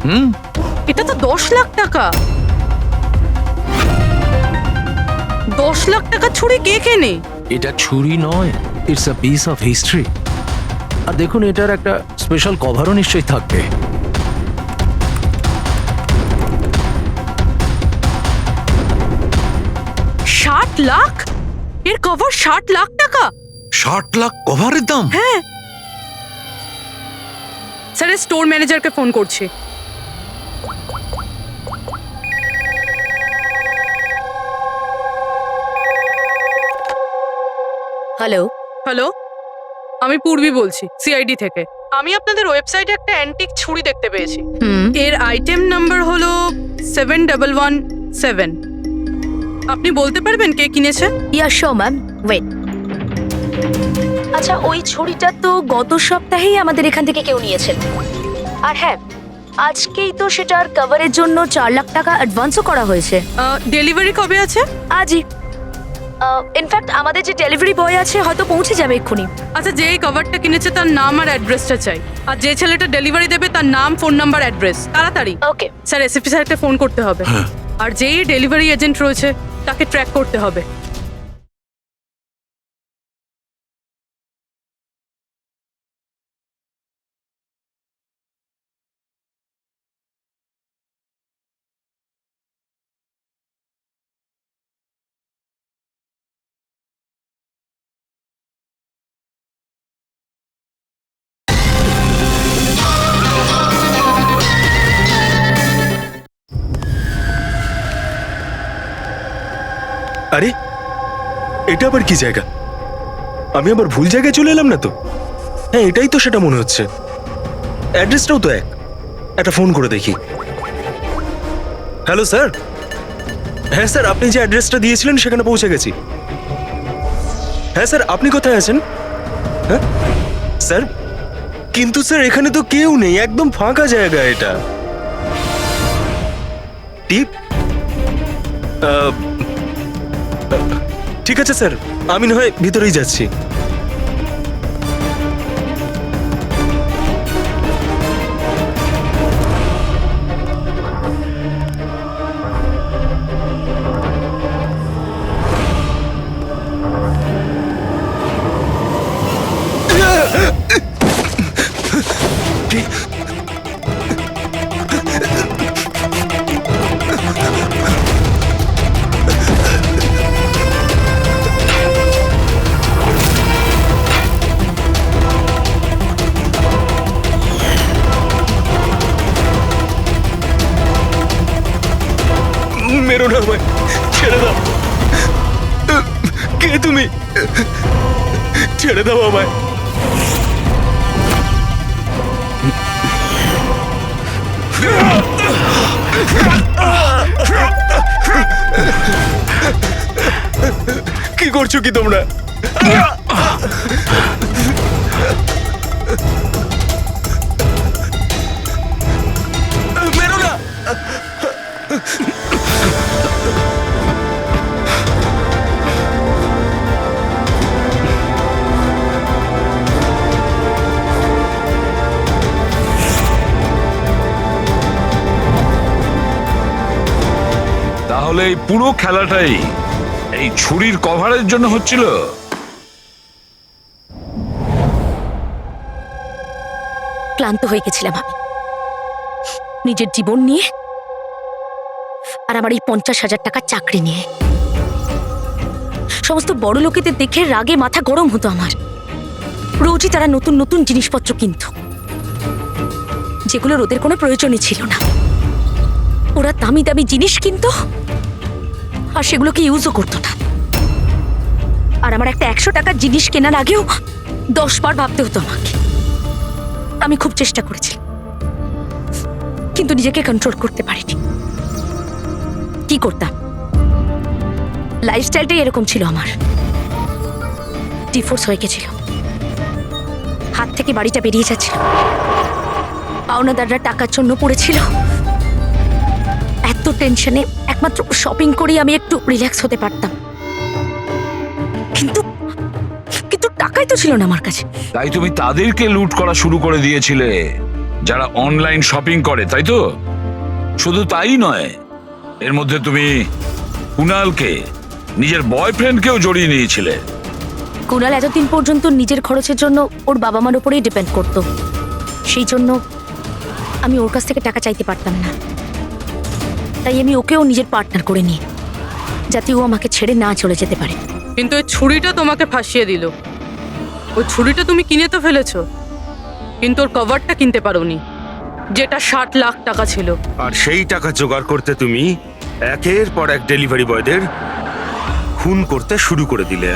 এটা তো 10 লাখ টাকা। 10 লাখ টাকা ছুরি কে কেনে? এটা ছুরি নয়, it's a piece of history. আর দেখুন, এটার একটা স্পেশাল কভারও নিশ্চয়ই থাকবে। লাখ? এর কভার 60 লাখ টাকা? 60 লাখ কভারের দাম? হ্যাঁ স্যার, স্টোর ম্যানেজারকে ফোন করছি। হ্যালো, হ্যালো, আমি পূর্বী বলছি সিআইডি থেকে। আমি আপনাদের ওয়েবসাইটে একটা অ্যান্টিক ছুরি দেখতে পেয়েছি। এর আইটেম নাম্বার হলো 7117। আপনি বলতে পারবেন কে কিনেছে? ইয়া শো ম্যাম, ওয়েট। আচ্ছা, ওই ছুরিটা তো গত সপ্তাহেই আমাদের এখান থেকে কেউ নিয়েছেন। আর হ্যাঁ, আজকেই তো সেটার কভারের জন্য 4 লাখ টাকা অ্যাডভান্সও করা হয়েছে। ডেলিভারি কবে আছে? আজই। ইনফ্যাক্ট আমাদের যে ডেলিভারি বয় আছে হয়তো পৌঁছে যাবে এক্ষুনি। আচ্ছা, যে এই কভারটা কিনেছে তার নাম আর অ্যাড্রেসটা চাই। আর যে ছেলেটা ডেলিভারি দেবে তার নাম, ফোন নাম্বার, অ্যাড্রেস তাড়াতাড়ি। ওকে স্যার, এসএসপি স্যারকে ফোন করতে হবে। আর যেই ডেলিভারি এজেন্ট রয়েছে তাকে ট্র্যাক করতে হবে। আরে এটা আবার কি জায়গা? আমি আবার ভুল জায়গায় চলে এলাম না তো? হ্যাঁ, এটাই তো সেটা মনে হচ্ছে। অ্যাড্রেসটাও তো এক। একটা ফোন করে দেখি। Hello sir. হ্যাঁ স্যার, আপনি যে অ্যাড্রেসটা দিয়েছিলেন সেখানে পৌঁছে গেছি। হ্যাঁ স্যার, আপনি কোথায় আছেন? হ্যাঁ স্যার, কিন্তু স্যার এখানে তো কেউ নেই, একদম ফাঁকা জায়গা এটা। টিপ? ঠিক আছে স্যার, আমি না হয় ভিতরেই যাচ্ছি। মেরো না আমায়, ছেড়ে দাও। কে তুমি? ছেড়ে দাও আমায়। কি করছো কি তোমরা? মেরো না। তাহলে এই পুরো খেলাটাই এই ছুরির কভারের জন্য হচ্ছিল? ক্লান্ত হয়ে গেছিলাম আমি নিজের জীবন নিয়ে আর আমার এই 50,000 টাকার চাকরি নিয়ে। সমস্ত বড় লোকেদের দেখে রাগে মাথা গরম হতো আমার। রোজই তারা নতুন নতুন জিনিসপত্র কিনত, যেগুলোর ওদের কোনো প্রয়োজনই ছিল না। ওরা দামি দামি জিনিস কিনত আর সেগুলোকে ইউজও করতো না। আর আমার একটা 100 টাকার জিনিস কেনার আগেও 10 বার ভাবতে হতো আমাকে। আমি খুব চেষ্টা করেছি, কিন্তু নিজেকে কন্ট্রোল করতে পারিনি। কি করতাম? লাইফস্টাইলটাই এরকম ছিল আমার। ডিভোর্স হয়ে গেছিল, হাত থেকে বাড়িটা বেরিয়ে যাচ্ছিল, পাওনাদাররা টাকার জন্য পড়েছিল। এত টেনশনে একমাত্র শপিং করেই আমি একটু রিল্যাক্স হতে পারতাম, কিন্তু কিন্তু টাকাই তো ছিল না আমার কাছে। তাই তুমি তাদেরকে লুট করা শুরু করে দিয়েছিলে যারা অনলাইন শপিং করে, তাই তো? শুধু তাই নয়, এর মধ্যে তুমি কুনালকে, নিজের বয়ফ্রেন্ডকেও জড়িয়ে নিয়েছিলে। কুনাল এতদিন পর্যন্ত নিজের খরচের জন্য ওর বাবা মার উপরেই ডিপেন্ড করতো, সেই জন্য আমি ওর কাছ থেকে টাকা চাইতে পারতাম না। তাই আমি ওকেও নিজের পার্টনার করে নিই, যাতে ও আমাকে ছেড়ে না চলে যেতে পারে। কিন্তু ওই ছুরিটা তোমাকে ফাঁসিয়ে দিল। ওই ছুরিটা তুমি কিনে তো ফেলেছো, কিন্তু ওর কভারটা কিনতে পারোনি, যেটা 60 লাখ টাকা ছিল। আর সেই টাকা জোগাড় করতে তুমি একের পর এক ডেলিভারি বয়দের খুন করতে শুরু করে দিলে।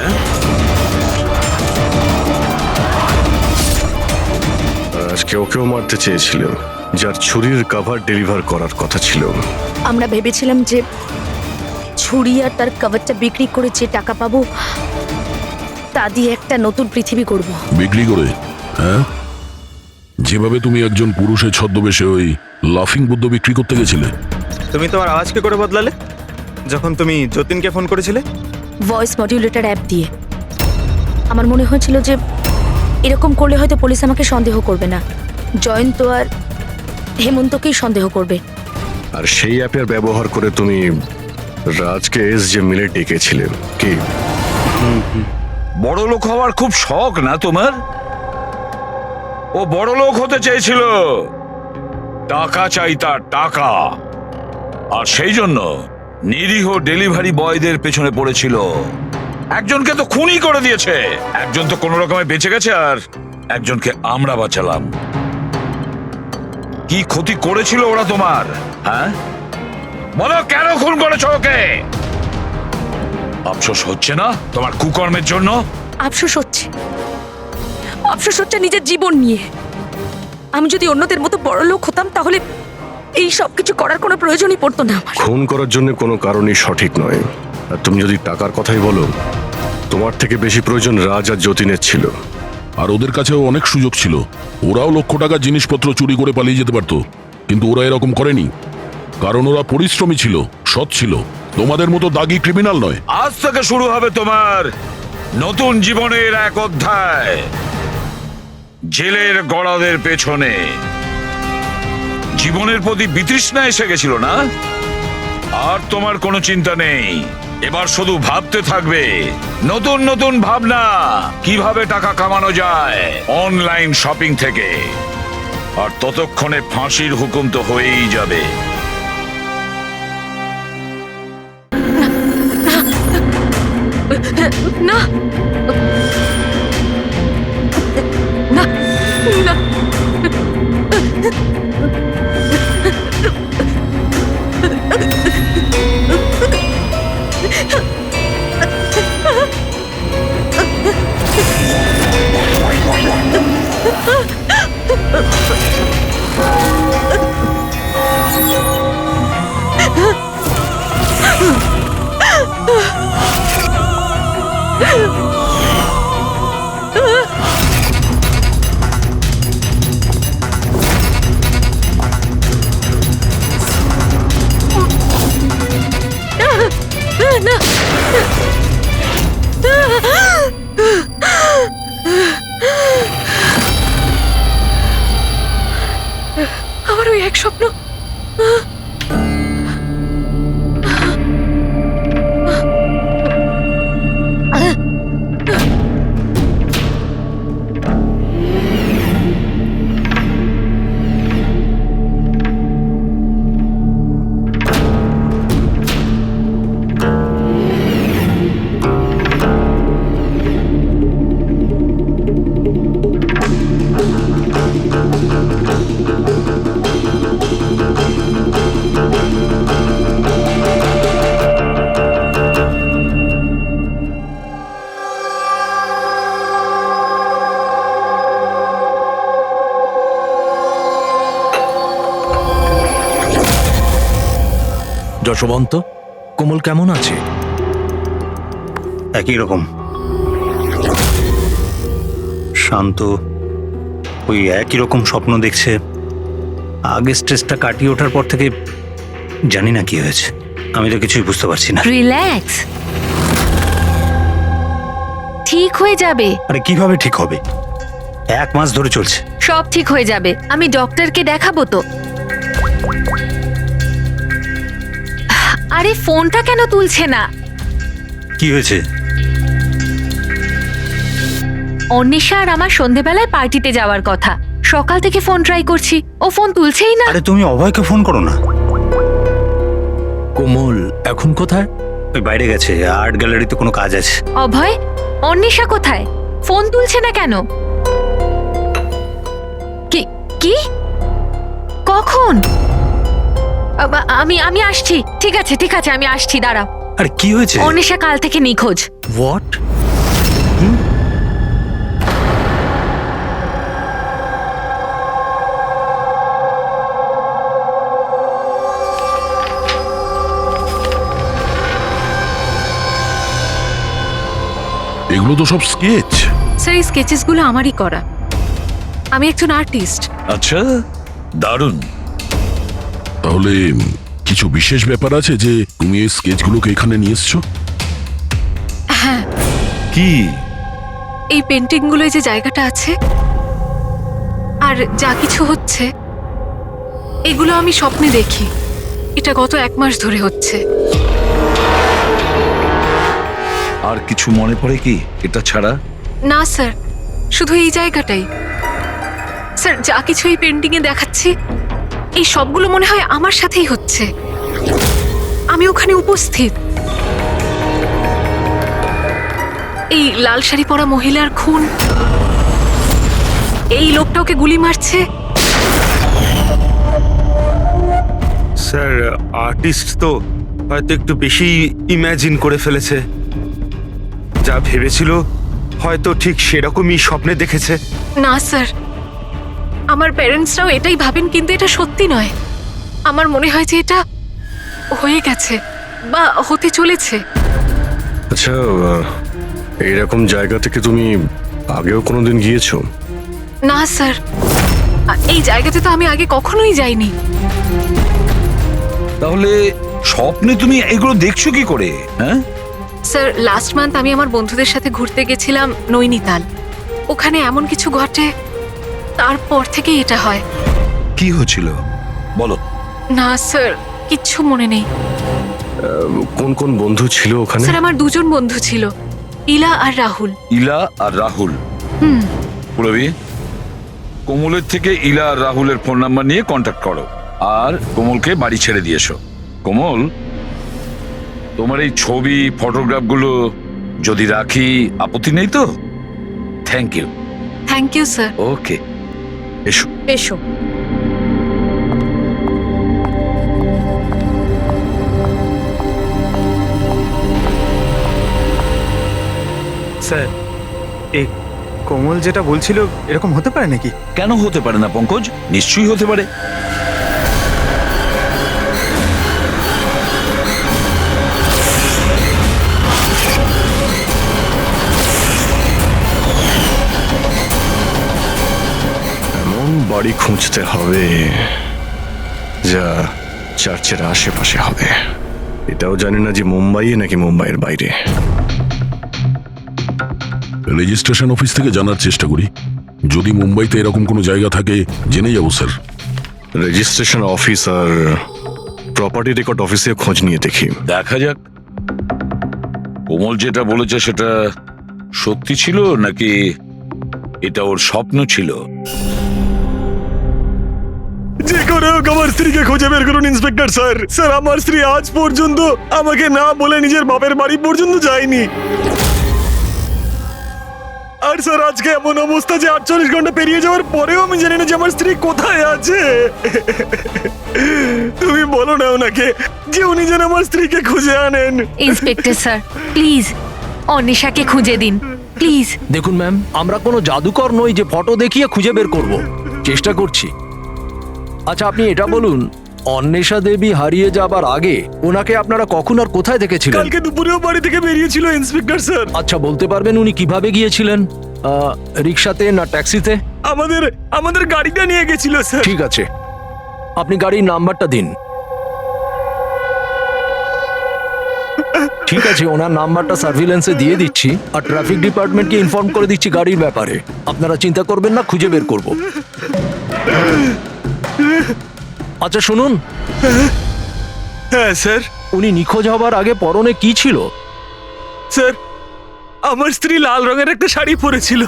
আজকে ওকেও মারতে চেয়েছিল, যার ছুরির কভার ডেলিভার করার কথা ছিল। আমরা ভেবেছিলাম যে ছুরি আর তার কভারটা বিক্রি করে যে টাকা পাবো তা দিয়ে একটা নতুন পৃথিবী করব। বিক্রি করে? হ্যাঁ, যেভাবে তুমি একজন পুরুষের ছদ্মবেশে ওই লাফিং বুদ্ধ বিক্রি করতে গেছিলে। তুমি তোমার আওয়াজ কি করে বদলালে যখন তুমি যতীনকে ফোন করেছিলে? ভয়েস মডিউলেটর অ্যাপ দিয়ে। আমার মনে হয়েছিল যে এরকম করলে হয়তো পুলিশ আমাকে সন্দেহ করবে না, জয়ন্ত আর হেমন্তকেই সন্দেহ করবে। আর সেই অ্যাপের ব্যবহার করে তুমি রাজকে এসজে মিলে ডেকেছিলে কি? বড় লোক হওয়ার খুব শখ না তোমার? ও বড় লোক হতে চেয়েছিল, টাকা চাই তার, টাকা। আর সেই জন্য নিরীহ ডেলিভারি বয়দের পেছনে পড়েছিল। একজনকে তো খুনই করে দিয়েছে, একজন তো কোনো রকমে বেঁচে গেছে, আর একজনকে আমরা বাঁচালাম। কি ক্ষতি করেছিল ওরা তোমার? হ্যাঁ বলো, কেন খুন করেছো ওকে? আফসোস হচ্ছে না তোমার কুকর্মের জন্য? আফসোস হচ্ছে, আফসোস হচ্ছে নিজের জীবন নিয়ে। আমি যদি অন্যদের মতো বড় লোক হতাম তাহলে এই সব কিছু করার কোনো প্রয়োজনই পড়তো না আমার। খুন করার জন্য কোনো কারণই সঠিক নয়। আর তুমি যদি টাকার কথাই বলো, তোমার থেকে বেশি প্রয়োজন রাজ আর যতীনের ছিল। আর ওদের কাছেও অনেক সুযোগ ছিল, ওরাও লক্ষ টাকার জিনিসপত্র চুরি করে পালিয়ে যেতে পারতো, কিন্তু ওরা এরকম করেনি, কারণ ওরা পরিশ্রমী ছিল, সৎ ছিল, তোমাদের মতো দাগি ক্রিমিনাল নয়। আজ থেকে শুরু হবে তোমার নতুন জীবনের এক অধ্যায়, জেলের গড়াদের পেছনে। জীবনের প্রতি বিতৃষ্ণা এসে গেছিল না? আর তোমার কোনো চিন্তা নেই, এবার শুধু ভাবতে থাকবে নতুন নতুন ভাবনা, কিভাবে টাকা কামানো যায় অনলাইন শপিং থেকে। আর ততক্ষণে ফাঁসির হুকুম তো হয়েই যাবে। না না না, আমার ওই এক স্বপ্ন। যশবন্ত, কোমল কেমন আছে? একই রকম শান্ত, ওই একই রকম স্বপ্ন দেখছে। আগে স্ট্রেসটা কাটিয়ে ওঠার পর থেকে জানি না কি হয়েছে, আমি তো কিছুই বুঝতে পারছি না। রিল্যাক্স, ঠিক হয়ে যাবে। আরে কিভাবে ঠিক হবে? 1 মাস ধরে চলছে। সব ঠিক হয়ে যাবে, আমি ডক্টরকে দেখাবো তো। আরে ফোনটা কেন তুলছে না? কি হয়েছে? অন্বেষা আর আমার সন্ধেবেলায় পার্টিতে যাওয়ার কথা, সকাল থেকে ফোন ট্রাই করছি, ও ফোন তুলছেই না। আরে তুমি অভয়কে ফোন করো না। কোমল এখন কোথায়? ওই বাইরে গেছে, আর্ট গ্যালারিতে কোনো কাজ আছে। অভয়, অন্বেষা কোথায়? ফোন তুলছে না কেন? কি কি কখন? আমি আসছি। ঠিক আছে আমি আসছি, দাঁড়াও। আরে কি হয়েছে? অন্বেষা কাল থেকে নিখোঁজ। হোয়াট? এগুলো তো সব স্কেচ। স্যার এই স্কেচেসগুলো আমারই করা। আমি একজন আর্টিস্ট। আচ্ছা, দারুণ। তাহলে কিছু বিশেষ ব্যাপার আছে যে তুমি এই স্কেচগুলোকে এখানে নিয়ে এসছো? হ্যাঁ, কি? এই পেন্টিংগুলোয় যে জায়গাটা আছে আর যা কিছু হচ্ছে, এগুলো আমি স্বপ্নে দেখি। এটা গত 1 মাস ধরে হচ্ছে। আর কিছু মনে পড়ে কি এটা ছাড়া? না স্যার, শুধু এই জায়গাটাই। স্যার যা কিছু এই পেন্টিংয়ে দেখাচ্ছি, এই সবগুলো মনে হয় আমার সাথেই হচ্ছে। আমি ওখানে উপস্থিত। এই লাল শাড়ি পরা মহিলার খুন, এই লোকটা ওকে গুলি মারছে। স্যার আর্টিস্ট তো হয়তো একটু বেশি ইমাজিন করে ফেলেছে। যা ভেবেছিল হয়তো ঠিক সেরকমই স্বপ্নে দেখেছে। না স্যার, আমার প্যারেন্টসরাও এটাই ভাবেন, কিন্তু এটা সত্যি নয়। আমার মনে হয় যে এটা হয়ে গেছে বা হতে চলেছে। আচ্ছা, এইরকম জায়গা থেকে তুমি আগেও কোনোদিন গিয়েছো? না স্যার, এই জায়গাতে তো আমি আগে কখনোই যাইনি। তাহলে স্বপ্নে তুমি এগুলো দেখছো কি করে? হ্যাঁ স্যার, লাস্ট মান্থ আমি আমার বন্ধুদের সাথে ঘুরতে গেছিলাম নৈনিতাল। ওখানে এমন কিছু ঘটে, তারপর থেকে এটা হয়। কি হয়েছিল বলো? না স্যার, কিচ্ছু মনে নেই। কোন কোন বন্ধু ছিল ওখানে? স্যার আমার 2 জন বন্ধু ছিল, ইলা আর রাহুল। ইলা আর রাহুল? পুরবি, কোমলের থেকে ইলা আর রাহুলের ফোন নাম্বার নিয়ে কন্ট্যাক্ট করো আর কোমলকে বাড়ি ছেড়ে দিয়ে এসো। কোমল, তোমার এই ছবি ফটোগ্রাফগুলো যদি রাখি আপত্তি নেই তো? Thank you. Thank you sir. Okay, এসো এসো। স্যার এই কোমল যেটা বলছিল এরকম হতে পারে নাকি? কেন হতে পারে না পঙ্কজ? নিশ্চয়ই হতে পারে। এমন বাড়ি খুঁজতে হবে যা চার্চের আশেপাশে হবে। এটাও জানি না যে মুম্বাইয়ে নাকি মুম্বাইয়ের বাইরে। রেজিস্ট্রেশন অফিস থেকে জানার চেষ্টা করি, যদি মুম্বাইতে এরকম কোনো জায়গা থাকে জেনে যাবো স্যার। রেজিস্ট্রেশন অফিস আর প্রপার্টি রেকর্ড অফিসে খোঁজ নিয়ে দেখি। দেখা যাক কোমল যেটা বলেছে সেটা সত্যি ছিল নাকি এটা ওর স্বপ্ন ছিল। যে করে হোক আমার স্ত্রীকে খুঁজে বের করুন ইন্সপেক্টর স্যার। স্যার আমার স্ত্রী আজ পর্যন্ত আমাকে না বলে নিজের বাপের বাড়ি পর্যন্ত যায়নি। আর স্যার আজকে এমন অবস্থা যে 48 ঘন্টা পেরিয়ে যাওয়ার পরেও আমি জানি না যে আমার স্ত্রী কোথায় আছে। তুমি বলো না ওনাকে যে উনি যেন আমার স্ত্রীকে খুঁজে আনেন। ইন্সপেক্টর স্যার, প্লিজ অন্বেষাকে খুঁজে দিন, প্লিজ। দেখুন ম্যাম, আমরা কোনো জাদুকর নই যে ফটো দেখিয়ে খুঁজে বের করব। চেষ্টা করছি। আচ্ছা আপনি এটা বলুন, অন্বেষা দেবী হারিয়ে যাবার আগে ওনাকে আপনারা কখন আর কোথায় দেখেছিলেন? কালকে দুপুরেও বাড়ি থেকে বেরিয়েছিল ইন্সপেক্টর স্যার। আচ্ছা বলতে পারবেন উনি কিভাবে গিয়েছিলেন? রিক্সাতে না ট্যাক্সিতে? আমাদের গাড়িটা নিয়ে গেছিল স্যার। ঠিক আছে, আপনি গাড়ির নাম্বারটা দিন। ঠিক আছে, ওনার নাম্বারটা সার্ভিলেন্সে দিয়ে দিচ্ছি আর ট্রাফিক ডিপার্টমেন্টকে ইনফর্ম করে দিচ্ছি গাড়ির ব্যাপারে। আপনারা চিন্তা করবেন না, খুঁজে বের করব। আচ্ছা শুনুন। হ্যাঁ স্যার। উনি নিখোঁজ হবার আগে পরনে কি ছিল? স্যার আমার স্ত্রী লাল রঙের একটা শাড়ি পরেছিল।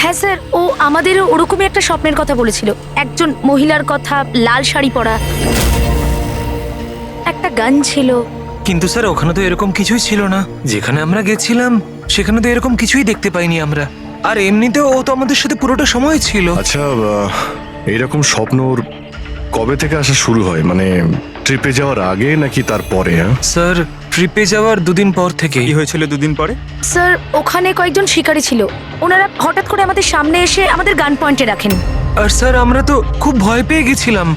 হ্যাঁ স্যার, ও আমাদেরও ওরকমই একটা স্বপ্নের কথা বলেছিল। একজন মহিলার কথা, লাল শাড়ি পরা, একটা গান ছিল। কিন্তু স্যার ওখানে তো এরকম কিছুই ছিল না। যেখানে আমরা গেছিলাম সেখানে তো এরকম কিছুই দেখতে পাইনি আমরা। আর এমনিতেও ও তো আমাদের সাথে পুরোটা সময় ছিল। আচ্ছা, এইরকম স্বপ্ন ওর কবে থেকে আসা শুরু হয়? মানে ট্রিপে যাওয়ার আগে নাকি তারপরে? স্যার ট্রিপে যাওয়ার দুদিন পর থেকে। কি হয়েছিল দুদিন পরে? স্যার ওখানে কয়েকজন শিকারী ছিল, ওনারা হঠাৎ করে আমাদের সামনে এসে আমাদের গান পয়েন্টে রাখেন। আর স্যার আমরা তো খুব ভয় পেয়ে গেছিলাম।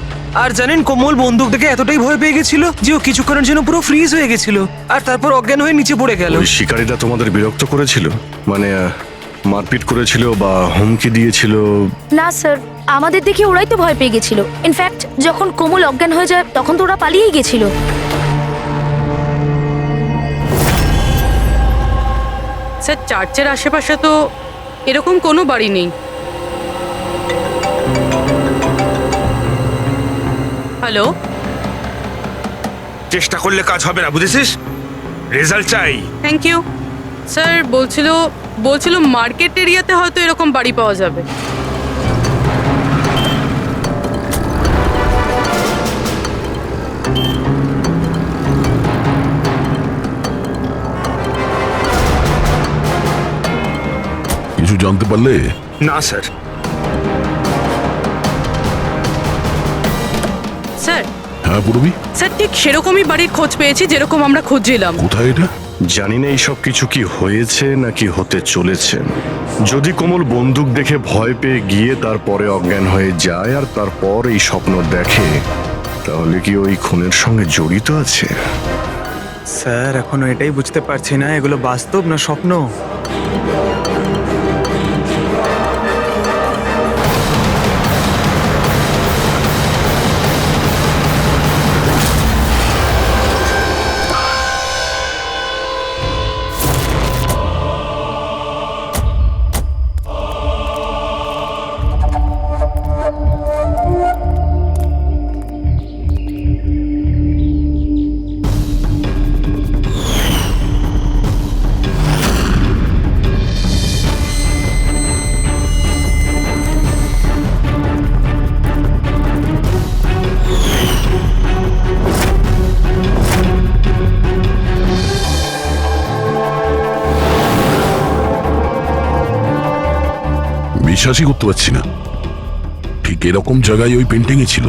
আর জানেন, কোমল বন্দুক দেখে এতটাই ভয় পেয়ে গেছিল যে ও কিছুক্ষণের জন্য পুরো ফ্রিজ হয়ে গেছিল, আর তারপর অজ্ঞান হয়ে নিচে পড়ে গেল। ওই শিকারীরা তোমাদের বিরক্ত করেছিল? মানে মারপিট করেছিল বা হুমকি দিয়েছিল? না স্যার, আমাদের দেখে ওরাই তো ভয় পেয়ে গেছিল। ইনফ্যাক্ট যখন কোমল অজ্ঞান হয়ে যায় তখন তো ওরা পালিয়েই গেছিল। স্যার চার্চের আশেপাশে তো এরকম কোনো বাড়ি নেই। হ্যালো, চেষ্টা করলে কাজ হবে না, বুঝেছিস? রেজাল্ট চাই। Thank you. স্যার বলছিল মার্কেট এরিয়াতে হয়তো এরকম বাড়ি পাওয়া যাবে। কিছু জানতে পারলে? না স্যার। স্যার। হ্যাঁ পূরবী? স্যার ঠিক সেরকমই বাড়ির খোঁজ পেয়েছি যেরকম আমরা খুঁজছিলাম। কোথায় এটা? জানি না এইসব কিছু কি হয়েছে নাকি হতে চলেছে। যদি কোমল বন্দুক দেখে ভয় পেয়ে গিয়ে তারপরে অজ্ঞান হয়ে যায় আর তারপর এই স্বপ্ন দেখে, তাহলে কি ওই খুনের সঙ্গে জড়িত আছে? স্যার এখনো এটাই বুঝতে পারছি না, এগুলো বাস্তব না স্বপ্ন। বিশ্বাসই করতে পারছি না, ঠিক এরকম জায়গায় ওই পেন্টিং এ ছিল।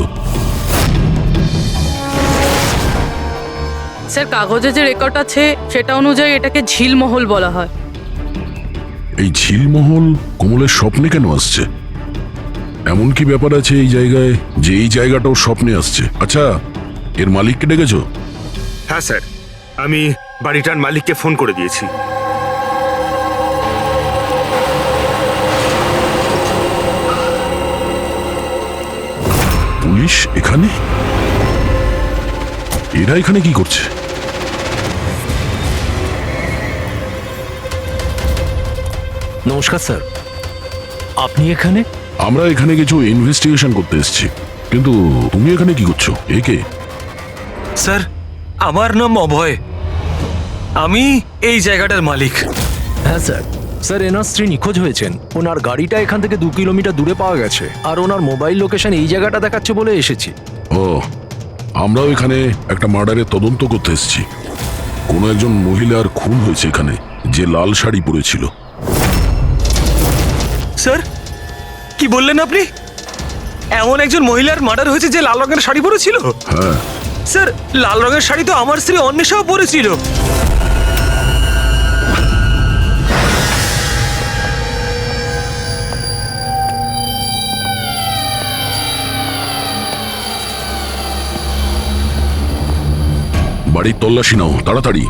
স্যার কাগজে যে রেকর্ড আছে সেটা অনুযায়ী এটাকে ঝিলমহল বলা হয়। এই ঝিলমহল কোমলের স্বপ্নে কেন আসছে? এমন কি ব্যাপার আছে এই জায়গায় যে এই জায়গাটাও স্বপ্নে আসছে? আচ্ছা, এর মালিককে ডেকেছো? হ্যাঁ স্যার, আমি বাড়িটার মালিককে ফোন করে দিয়েছি। পুলিশ এখানে? এরা এখানে কি করছে? নমস্কার স্যার, আপনি এখানে? আমরা এখানে কিছু ইনভেস্টিগেশন করতে এসেছি, কিন্তু তুমি এখানে কি করছো? একে? স্যার আমার নাম অভয়, আমি এই জায়গাটার মালিক। হ্যাঁ স্যার। স্যার এনার স্ত্রী নিখোঁজ হয়েছেন, ওনার গাড়িটা এখান থেকে 2 কিলোমিটার দূরে পাওয়া গেছে, আর ওনার মোবাইল লোকেশন এই জায়গাটা দেখাচ্ছে বলে এসেছি। ও, আমরাও এখানে একটা মার্ডারের তদন্ত করতে এসেছি। কোনো একজন মহিলার খুন হয়েছে এখানে, যে লাল শাড়ি পরেছিল। স্যার কি বললেন আপনি? এমন একজন মহিলার মার্ডার হয়েছে যে লাল রঙের শাড়ি পরেছিল? হ্যাঁ স্যার, লাল রঙের শাড়ি তো আমার স্ত্রী অন্বেষাও পরেছিল। বাড়ির তল্লাশি নাও তাড়াতাড়ি।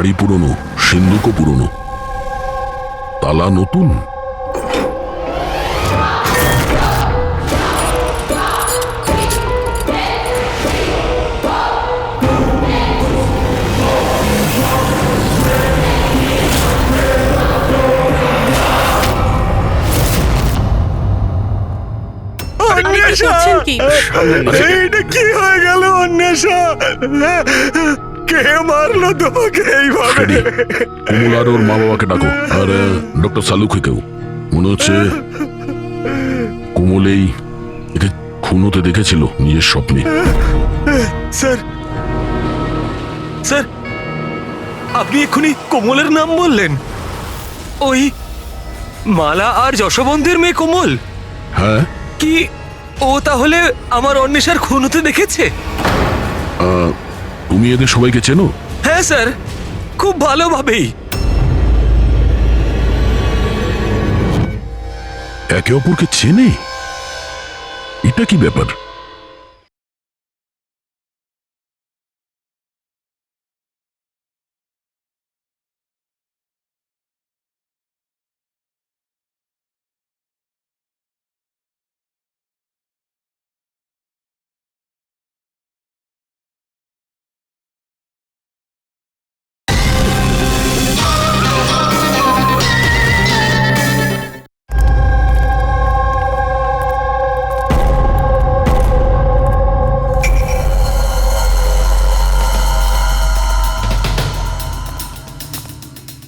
বাড়ি পুরনো, সিন্ধুকও পুরনো, তালা নতুন। করছেন কি? এইটা কি হয়ে গেল অন্বেষা? কে মারলো তোমাকে এইভাবে? ফ্রেডি, কোমল আর ওর মা বাবাকে ডাকো, আর ডক্টর সালুকেও। মনে হচ্ছে কোমল একে খুন হতে দেখেছিল নিজের স্বপ্নে। স্যার, স্যার, আপনি এক্ষুনি কোমলের নাম বললেন? ওই মালা আর যশবন্তের মেয়ে কোমল? হ্যাঁ। কি ও তাহলে আমার অন্বেষার খুন হতে দেখেছে? তুমি এদের সবাইকে চেনো? হ্যাঁ স্যার, খুব ভালোভাবেই। একে অপরকে চেনে? এটা কি ব্যাপার?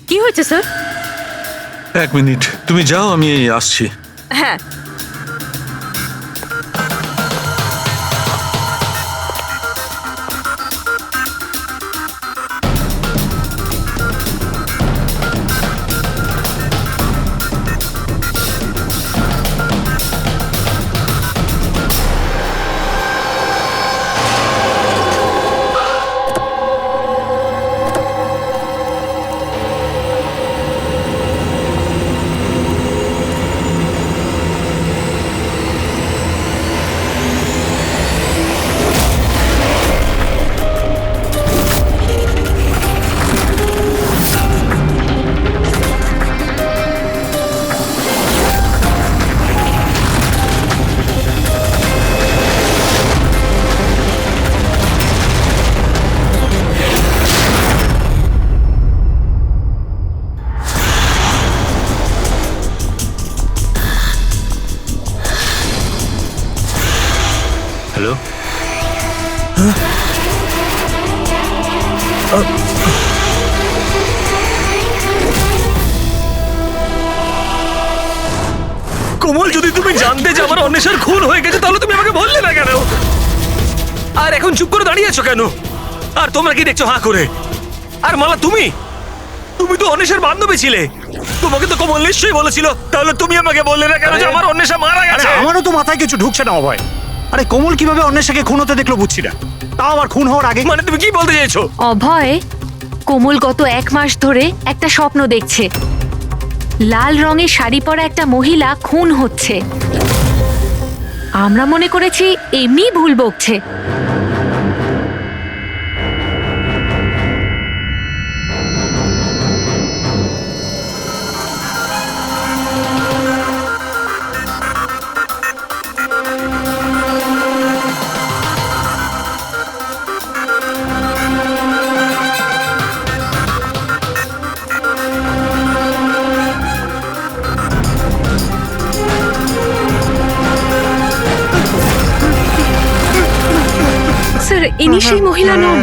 কি হয়েছে স্যার? এক মিনিট, তুমি যাও, আমি আসছি। হ্যাঁ, হ্যালো, কোমল, যদি তুমি জানতে যে আমার অন্বেষার খুন হয়ে গেছে তাহলে তুমি আমাকে বললে না কেন? আর এখন চুপ করে দাঁড়িয়ে আছো কেন? আর তোমরা কি দেখছো হাঁ করে? আর মালা, তুমি তো অন্বেষার বান্ধবী ছিলে, তোমাকে তো কোমল নিশ্চয়ই বলেছিল, তাহলে তুমি আমাকে বললে না কেন যে আমার অন্বেষা মারা গেছে? আমারও তো মাথায় কিছু ঢুকছে না অভয়। আরে কোমল কিভাবে অন্বেষাকে খুন হতে দেখলো বুঝছি না, তাও আবার খুন হওয়ার আগে। মানে তুমি কি বলতে চাইছো? অভয়, কোমল গত 1 মাস ধরে একটা স্বপ্ন দেখছে, লাল রঙের শাড়ি পরা একটা মহিলা খুন হচ্ছে। আমরা মনে করেছি এমনি ভুল বকছে। স্যার, ইনি সেই মহিলা নন।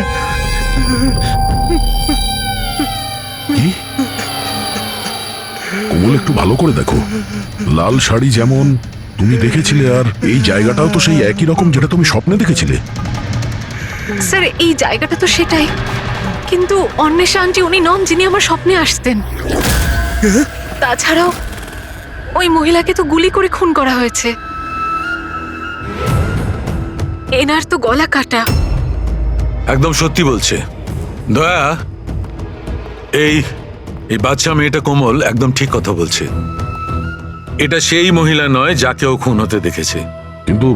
কোমল, একটু ভালো করে দেখো, লাল শাড়ি যেমন তুমি দেখেছিলে, আর এই জায়গাটাও তো সেই একই রকম যেটা তুমি স্বপ্নে দেখেছিলে। স্যার, এই জায়গাটা তো সেটাই, কিন্তু অন্বেষা আন্টি উনি নন যিনি আমার স্বপ্নে আসতেন। তাছাড়াও ওই মহিলাকে তো গুলি করে খুন করা হয়েছে। এনার তো গলা কাটা। একদম সত্যি বলছে দয়া। এই বাচ্চা মেয়েটা কোমল একদম ঠিক কথা বলছে। এটা সেই মহিলা নয় যাকে ও খুন হতে দেখেছে। কিন্তু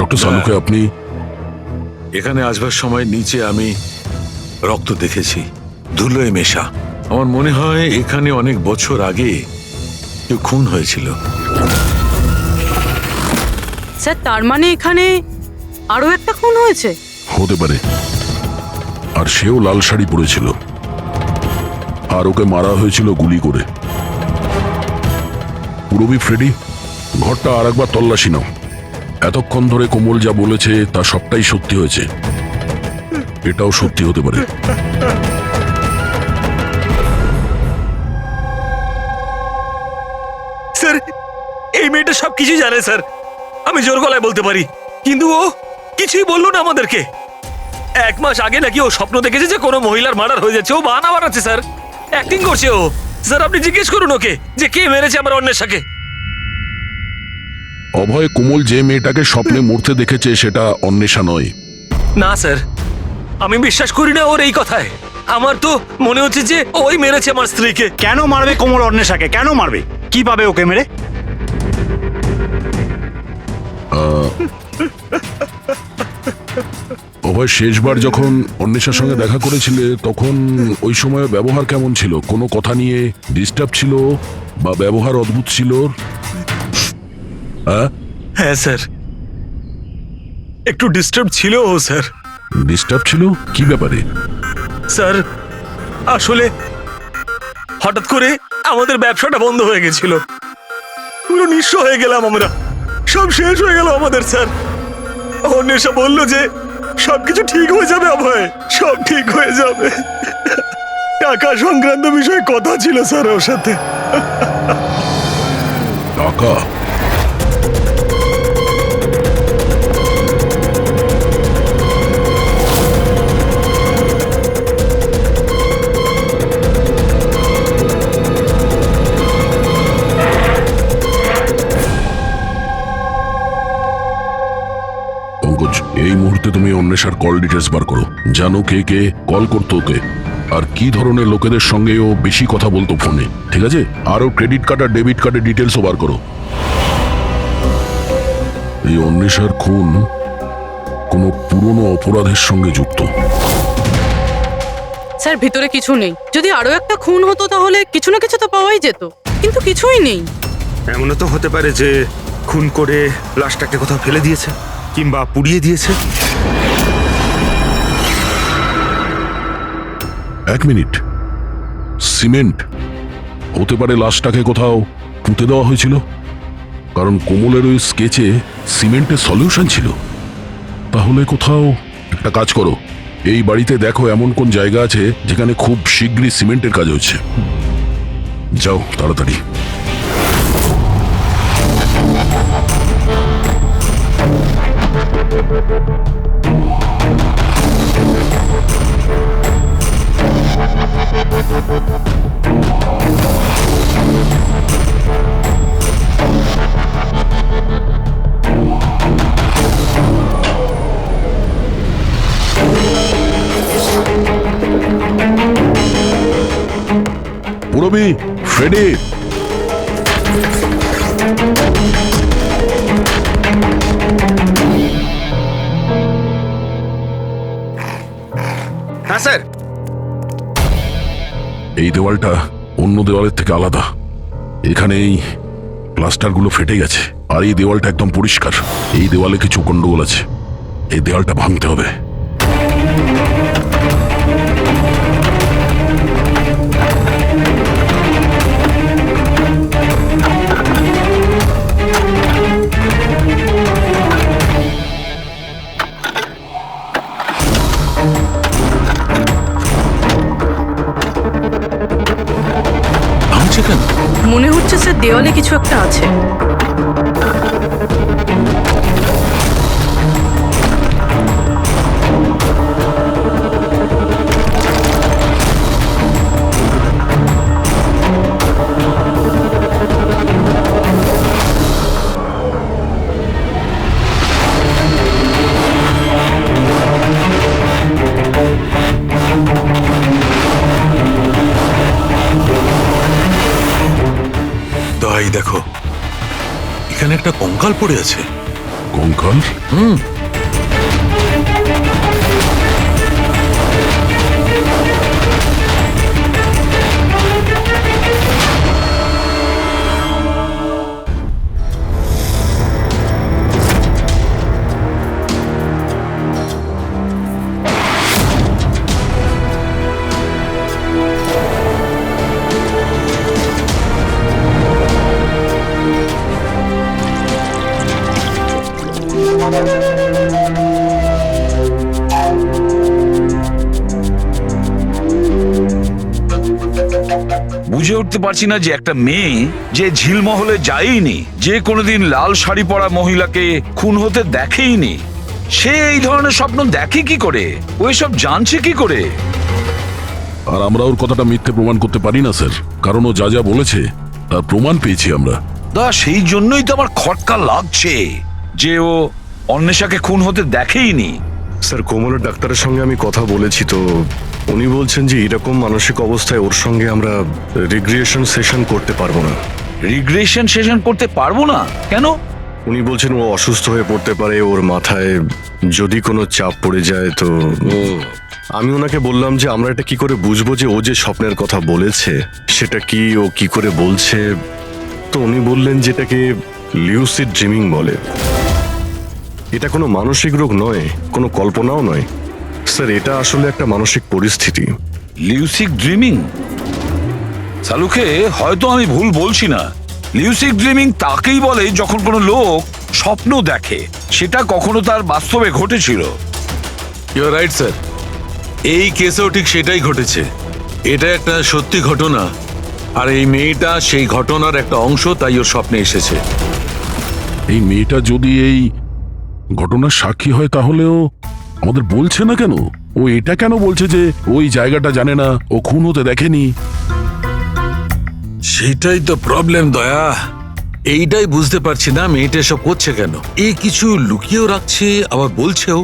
ডক্টর সালুকে, আপনি এখানে আসবার সময় নিচে আমি রক্ত দেখেছি, ধুলোয় মেশা। আমার মনে হয় এখানে অনেক বছর আগে কেউ খুন হয়েছিল। স্যার তার মানে এখানে আরো একটা খুন হয়েছে? হতে পারে। আর সেও লাল শাড়ি পরেছিল, আর ওকে মারা হয়েছিল গুলি করে। পুরবি ফ্রেডি, ঘরটা আর একবার তল্লাশি নাও। এতক্ষণ ধরে কোমল যা বলেছে তা সবটাই সত্যি হয়েছে, এটাও সত্যি হতে পারে। স্যার এই মেয়েটা সবকিছু জানে স্যার, আমি জোর গলায় বলতে পারি, কিন্তু ও কিছুই বললো না আমাদেরকে। 1 মাস আগে নাকি ও স্বপ্ন দেখেছে যে কোনো মহিলার মার্ডার হয়ে যাচ্ছে, ও বাহানা বানাচ্ছে স্যার, অ্যাক্টিং করছে ও। স্যার আপনি জিজ্ঞেস করুন ওকে যে কে মেরেছে আমার অন্বেষাকে। অভয়, কোমল যে মেয়েটাকে স্বপ্নে মরতে দেখেছে সেটা অন্বেষা নয়। না স্যার, আমি বিশ্বাস করি না ওর এই কথায়। আমার তো মনে হচ্ছে যে ওই মেরেছে আমার স্ত্রীকে। কেন মারবে কোমল অন্বেষাকে? কেন মারবে? কি পাবে ওকে মেরে? অভয়, শেষবার যখন অন্বেষার সঙ্গে দেখা করেছিলে তখন ওই সময় ব্যবহার কেমন ছিল? কোনো কথা নিয়ে ডিস্টার্ব ছিল বা ব্যবহার অদ্ভুত ছিল? হ্যাঁ স্যার, একটু ডিস্টার্ব ছিল ও স্যার। ডিস্টার্ব ছিল? কি ব্যাপারে? স্যার আসলে হঠাৎ করে আমাদের ব্যবসাটা বন্ধ হয়ে গেছিল, পুরো নিঃস্ব হয়ে গেলাম আমরা, সব শেষ হয়ে গেল আমাদের স্যার। অন্বেষা বলল যে সবকিছু ঠিক হয়ে যাবে অভয়, সব ঠিক হয়ে যাবে। টাকা সংক্রান্ত বিষয়ে কথা ছিল স্যার ওর সাথে। টাকা? এই মুহূর্তে তুমি অন্বেষার কল ডিটেলস বার করো, জানো কে কে কল করতো ওকে আর কি ধরনের লোকেদের সঙ্গে ও বেশি কথা বলতো ফোনে, ঠিক আছে? আরও ক্রেডিট কার্ড আর ডেবিট কার্ডের ডিটেলসও বার করো। এই অন্বেষার খুন কোনো পুরনো অপরাধের সঙ্গে যুক্ত। স্যার ভিতরে কিছু নেই, যদি আরো একটা খুন হতো তাহলে কিছু না কিছু তো পাওয়াই যেত, কিন্তু কিছুই নেই। এমনও তো হতে পারে যে খুন করে লাশটাকে কোথাও ফেলে দিয়েছে কিংবা পুড়িয়ে দিয়েছে। 1 মিনিট, সিমেন্ট হতে পারে লাশটাকে কোথাও পুঁতে দেওয়া হয়েছিল, কারণ কোমলের ওই স্কেচে সিমেন্টের সলিউশন ছিল। তাহলে কোথাও একটা কাজ করো, এই বাড়িতে দেখো এমন কোন জায়গা আছে যেখানে খুব শীঘ্রই সিমেন্টের কাজ হচ্ছে। যাও তাড়াতাড়ি। পুরবি, ফ্রেডি, হ্যাঁ স্যার। এই দেওয়ালটা অন্য দেওয়ালের থেকে আলাদা। এখানে এই প্লাস্টারগুলো ফেটে গেছে আর এই দেওয়ালটা একদম পরিষ্কার। এই দেওয়ালে কিছু গন্ডগোল আছে, এই দেওয়ালটা ভাঙতে হবে। মনে হচ্ছে স্যার দেওয়ালে কিছু একটা আছে। এই দেখো, এখানে একটা কঙ্কাল পড়ে আছে। কঙ্কাল? বুঝে উঠতে পারছি না যে একটা মেয়ে যে ঝিলমহলে যায়নি, যে কোনোদিন লাল শাড়ি পরা মহিলাকে খুন হতে দেখেইনি, সে এই ধরনের স্বপ্ন দেখে কি করে? ওই সব জানছে কি করে? আর আমরা ওর কথাটা মিথ্যে প্রমাণ করতে পারি না স্যার, কারণ ও যা যা বলেছে তার প্রমাণ পেয়েছি আমরা। সেই জন্যই তো আমার খটকা লাগছে যে ও অন্বেষাকে খুন হতে দেখেইনি। স্যার, কোমলের ডাক্তারের সঙ্গে আমি কথা বলেছি, তো উনি বলছেন যে এরকম মানসিক অবস্থায় ওর সঙ্গে আমরা রিগ্রেশন সেশন করতে পারবো না। রিগ্রেশন সেশন করতে পারবো না কেন? উনি বলছেন ও অসুস্থ হয়ে পড়তে পারে, ওর মাথায় যদি কোনো চাপ পড়ে যায় তো। আমি ওনাকে বললাম যে আমরা এটা কি করে বুঝবো যে ও যে স্বপ্নের কথা বলেছে সেটা কি, ও কি করে বলছে। তো উনি বললেন যেটাকে লিউসিড ড্রিমিং বলে। এটা কোনো মানসিক রোগ নয়, কোনো কল্পনাও নয় স্যার, এটা আসলে একটা মানসিক পরিস্থিতি। লিউসিড ড্রিমিং? সালুকে হয়তো আমি ভুল বলছি না। লিউসিড ড্রিমিং তাকেই বলে যখন কোনো লোক স্বপ্ন দেখে, সেটা কখনো তার বাস্তবে ঘটেছিল। ইউ আর রাইট স্যার, এই কেসেও ঠিক সেটাই ঘটেছে। এটা একটা সত্যি ঘটনা, আর এই মেয়েটা সেই ঘটনার একটা অংশ, তাই ওর স্বপ্নে এসেছে। এই মেয়েটা যদি এই ঘটনার সাক্ষী হয় তাহলেও আমাদের বলছে না কেন? ও এটা কেন বলছে যে ওই জায়গাটা জানে না, ও খুন হতে দেখেনি? সেটাই তো প্রবলেম দয়া, এইটাই বুঝতে পারছি না মেয়েটা সব করছে কেন। এই কিছু লুকিয়েও রাখছে আবার বলছেও।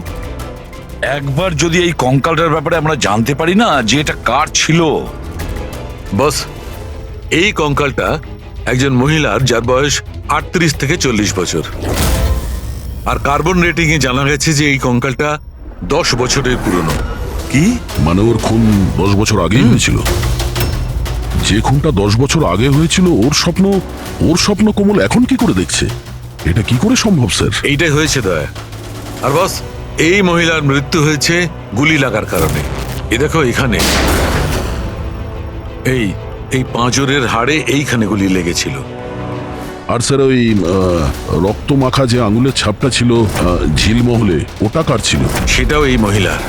একবার যদি এই কঙ্কালটার ব্যাপারে আমরা জানতে পারি না যে এটা কার ছিল। বস, এই কঙ্কালটা একজন মহিলার, যার বয়স 38 থেকে 40 বছর। আর কার্বন রেটিং এ জানা গেছে যে এই কঙ্কালটা 10 বছরের পুরনো। কি মানে? ওর খুন 10 বছর আগেই হয়েছিল? যে খুনটা 10 বছর আগে হয়েছিল ওর স্বপ্ন কোমল এখন কি করে দেখছে? এটা কি করে সম্ভব স্যার? এইটাই হয়েছে দয়া। আর বস, এই মহিলার মৃত্যু হয়েছে গুলি লাগার কারণে। এ দেখো এখানে, এই পাঁজরের হাড়ে এইখানে গুলি লেগেছিল। আর স্যার ওই রক্ত মাখা যে আঙুলের ছাপটা ছিল ঝিলমহলে, ওটা কার ছিল? সেটাও এই মহিলার।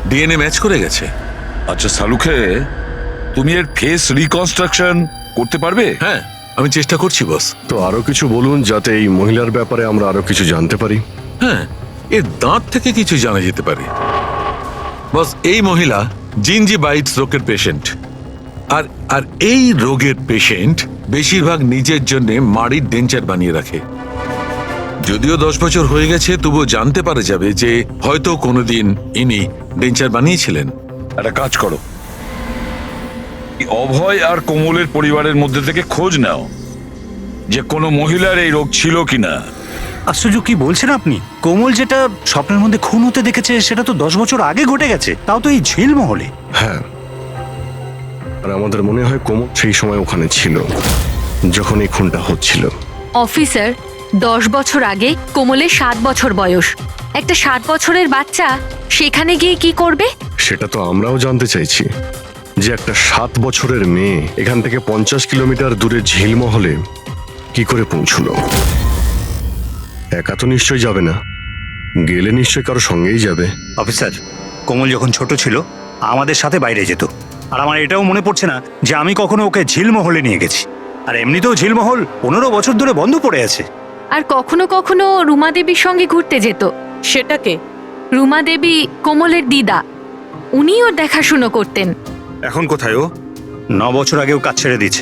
ডিএনএ ম্যাচ করে গেছে। আচ্ছা সালুকে, তুমি এর ফেস রিকনস্ট্রাকশন করতে পারবে? হ্যাঁ, আমি চেষ্টা করছি বস। তো আরো কিছু বলুন যাতে এই মহিলার ব্যাপারে আমরা আরো কিছু জানতে পারি। হ্যাঁ, এর দাঁত থেকে কিছু জানা যেতে পারে। বস, এই মহিলা জিঞ্জিভাইটিস রোগের পেশেন্ট। আর এই রোগের পেশেন্ট বেশিরভাগ নিজের জন্য মাড়ির ডেঞ্চার বানিয়ে রাখে। যদিও 10 বছর হয়ে গেছে, তবুও জানতে পারা যাবে যে হয়তো কোনোদিন ইনি ডেঞ্চার বানিয়েছিলেন। একটা কাজ করো, অভয় আর কোমলের পরিবারের মধ্যে থেকে খোঁজ নাও যে কোনো মহিলার এই রোগ ছিল কিনা। আশ্চর্য, কি বলছেন আপনি? কোমল যেটা স্বপ্নের মধ্যে খুন হতে দেখেছে সেটা তো 10 বছর আগে ঘটে গেছে, তাও তো এই ঝিলমহলে। হ্যাঁ, আর আমাদের মনে হয় কোমল সেই সময় ওখানে ছিল যখন এই খুনটা হচ্ছিল। অফিসার, 10 বছর আগে কোমলের 7 বছর বয়স। একটা 7 বছরের বাচ্চা সেখানে গিয়ে কি করবে? সেটা তো আমরাও জানতে চাইছি যে একটা 7 বছরের মেয়ে এখান থেকে 50 কিলোমিটার দূরে ঝিলমহলে কি করে পৌঁছলো। একা তো নিশ্চয়ই যাবে না, গেলে নিশ্চয়ই কারো সঙ্গেই যাবে। অফিসার, কোমল যখন ছোট ছিল আমাদের সাথে বাইরে যেত, আর আমার এটাও মনে পড়ছে না যে আমি কখনো ওকে ঝিলমহলে নিয়ে গেছি। আর এমনিতেও ঝিলমহল 15 বছর ধরে বন্ধ পড়ে আছে। আর কখনো কখনো রুমা দেবীর সঙ্গে ঘুরতে যেত। সেটাকে? রুমা দেবী কোমলের দিদা, উনি ওর দেখাশুনো করতেন। এখন কোথায় ও? 9 বছর আগেও কাজ ছেড়ে দিয়েছে।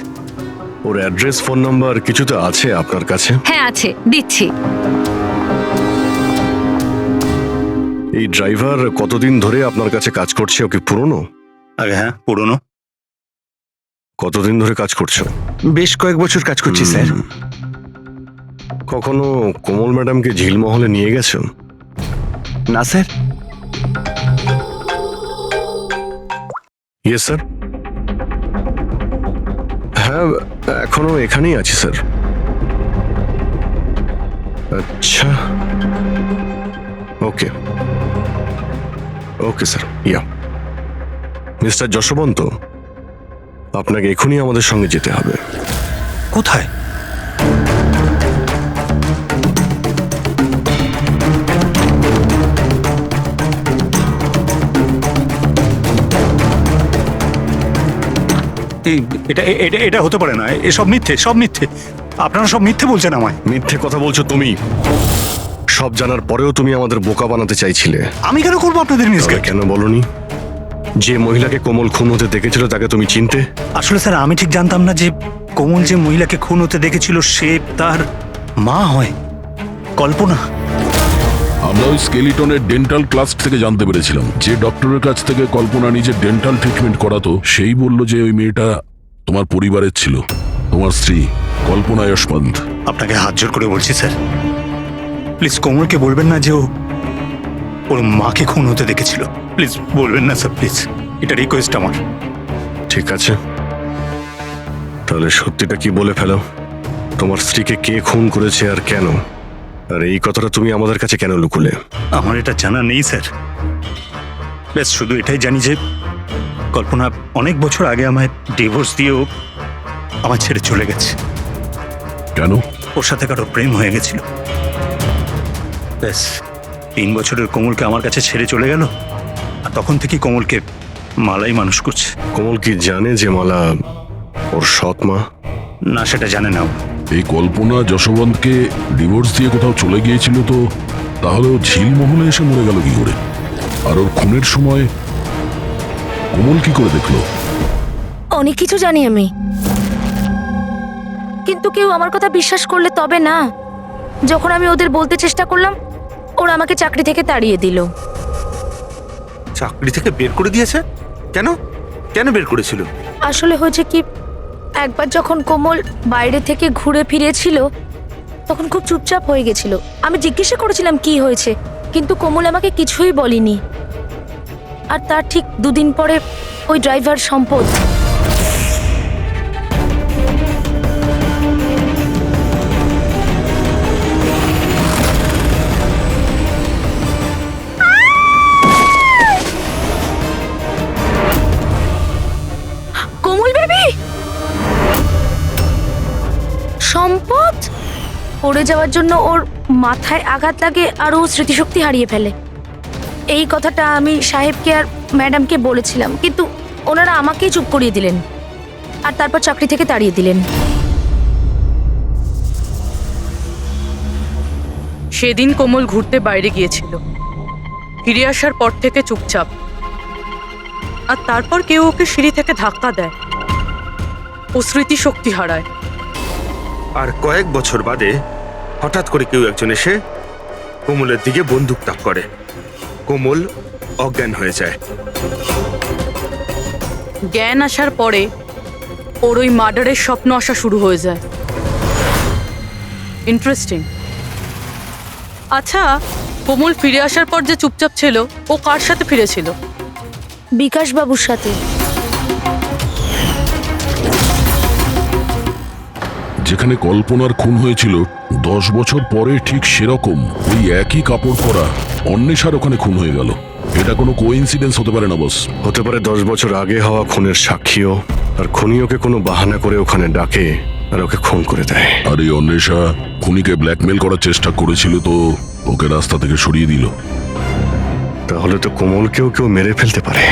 ওর অ্যাড্রেস, ফোন নাম্বার কিছু তো আছে আপনার কাছে? হ্যাঁ আছে, দিচ্ছি। এই ড্রাইভার কতদিন ধরে আপনার কাছে কাজ করছে? ওকে পুরনো? আরে হ্যাঁ, পুরনো। কতদিন ধরে কাজ করছো? বেশ কয়েক বছর কাজ করছি স্যার। কখনো কোমল ম্যাডামকে ঝিলমহলে নিয়ে গেছো? না স্যার। Yes sir. হ্যাঁ, এখনো এখানেই আছি স্যার। আচ্ছা, ওকে ওকে স্যার। ইয়া মিস্টার যশবন্ত, আপনাকে এখনই আমাদের সঙ্গে যেতে হবে। কোথায়? এটা এটা এটা হতে পারে না, এসব মিথ্যে, সব মিথ্যে। আপনারা সব মিথ্যে বলছেন আমায়। মিথ্যে কথা বলছো তুমি। সব জানার পরেও তুমি আমাদের বোকা বানাতে চাইছিলে। আমি কেন করবো আপনাদের মিসগাইড? কেন বলনি যে মহিলাকে কোমল খুন হতে দেখেছিল তাকে তুমি চিনতে? আসলে স্যার আমি ঠিক জানতাম না যে কোমল যে মহিলাকে খুন হতে দেখেছিল সে তার মা হয়, কল্পনা। আমরা ওই স্কেলিটনের ডেন্টাল ক্লাস থেকে জানতে পেরেছিলাম যে ডক্টরের কাছ থেকে কল্পনা নিজে ডেন্টাল ট্রিটমেন্ট করাতো সেই বলল যে ওই মেয়েটা তোমার পরিবারের ছিল, তোমার স্ত্রী কল্পনা যশবন্ত। আপনাকে হাত জোর করে বলছি স্যার, প্লিজ কোমলকে বলবেন না যে ওর মাকে খুন হতে দেখেছিল। প্লিজ বলবেন না স্যার, প্লিজ, এটা রিকোয়েস্ট আমার। ঠিক আছে, তাহলে সত্যিটা কি বলে ফেলো। তোমার স্ত্রীকে কে খুন করেছে আর কেন? আর এই কথাটা তুমি আমাদের কাছে কেন লুকুলে? আমার এটা জানা নেই স্যার, ব্যাস শুধু এটাই জানি যে কল্পনা অনেক বছর আগে আমায় ডিভোর্স দিয়েও আমার ছেড়ে চলে গেছে। কেন? ওর সাথে কারো প্রেম হয়ে গেছিল। ব্যাস 3 বছরের কোমলকে আমার কাছে ছেড়ে চলে গেল, আর তখন থেকে কোমলকে মালাই মানুষ করছে। কোমল কি জানে যে মালা ওর সৎ মা? না, সেটা জানে না। এই কল্পনা যশবন্তকে ডিভোর্স দিয়ে কোথাও চলে গিয়েছিল, তো তাহলে ও ঝিলমহলে এসে মরে গেল কি করে? আর ওর খুনের সময় কোমল কি করে দেখলো? অনেক কিছু জানি আমি, কিন্তু কেউ আমার কথা বিশ্বাস করলে তবে না। যখন আমি ওদের বলতে চেষ্টা করলাম, ওরা আমাকে চাকরি থেকে তাড়িয়ে দিল। চাকরি থেকে বের করে দিয়েছে? কেন কেন বের করেছিল? আসলে হয়েছে কি, একবার যখন কোমল বাইরে থেকে ঘুরে ফিরেছিল তখন খুব চুপচাপ হয়ে গেছিল। আমি জিজ্ঞাসা করেছিলাম কি হয়েছে, কিন্তু কোমল আমাকে কিছুই বলেনি। আর তার ঠিক 2 দিন পরে ওই ড্রাইভার সম্পদ সম্পদ পড়ে যাওয়ার জন্য ওর মাথায় আঘাত লাগে আর ও স্মৃতিশক্তি হারিয়ে ফেলে। এই কথাটা আমি সাহেবকে আর ম্যাডামকে বলেছিলাম, কিন্তু ওনারা আমাকেই চুপ করিয়ে দিলেন আর তারপর চাকরি থেকে তাড়িয়ে দিলেন। সেদিন কোমল ঘুরতে বাইরে গিয়েছিল, ফিরে আসার পর থেকে চুপচাপ। আর তারপর কেউ ওকে সিঁড়ি থেকে ধাক্কা দেয়, ও স্মৃতিশক্তি হারায়। আর কয়েক বছর বাদে হঠাৎ করে কেউ একজন এসে কোমলের দিকে বন্দুক তাক করে। কোমল অজ্ঞান হয়ে যায়। জ্ঞান আসার পরে ওর ওই মার্ডারের স্বপ্ন আসা শুরু হয়ে যায়। ইন্টারেস্টিং। আচ্ছা, কোমল ফিরে আসার পর যে চুপচাপ ছিল, ও কার সাথে ফিরেছিল? বিকাশ বাবুর সাথে। যেখানে কল্পনার খুন হয়েছিল 10 বছর পরে ঠিক সেরকম ওই একই কাপড় পরা অন্বেষার ওখানে খুন হয়ে গেল। এটা কোনো কোইন্সিডেন্স হতে পারে না বস। হতে পারে 10 বছর আগে হওয়া খুনের সাক্ষীও, আর খুনি ওকে কোনো বাহানা করে ওখানে ডাকে আর ওকে খুন করে দেয়। আর এই অন্বেষা খুনিকে ব্ল্যাকমেল করার চেষ্টা করেছিল, তো ওকে রাস্তা থেকে সরিয়ে দিল। তাহলে তো কোমলকেও কেউ মেরে ফেলতে পারে।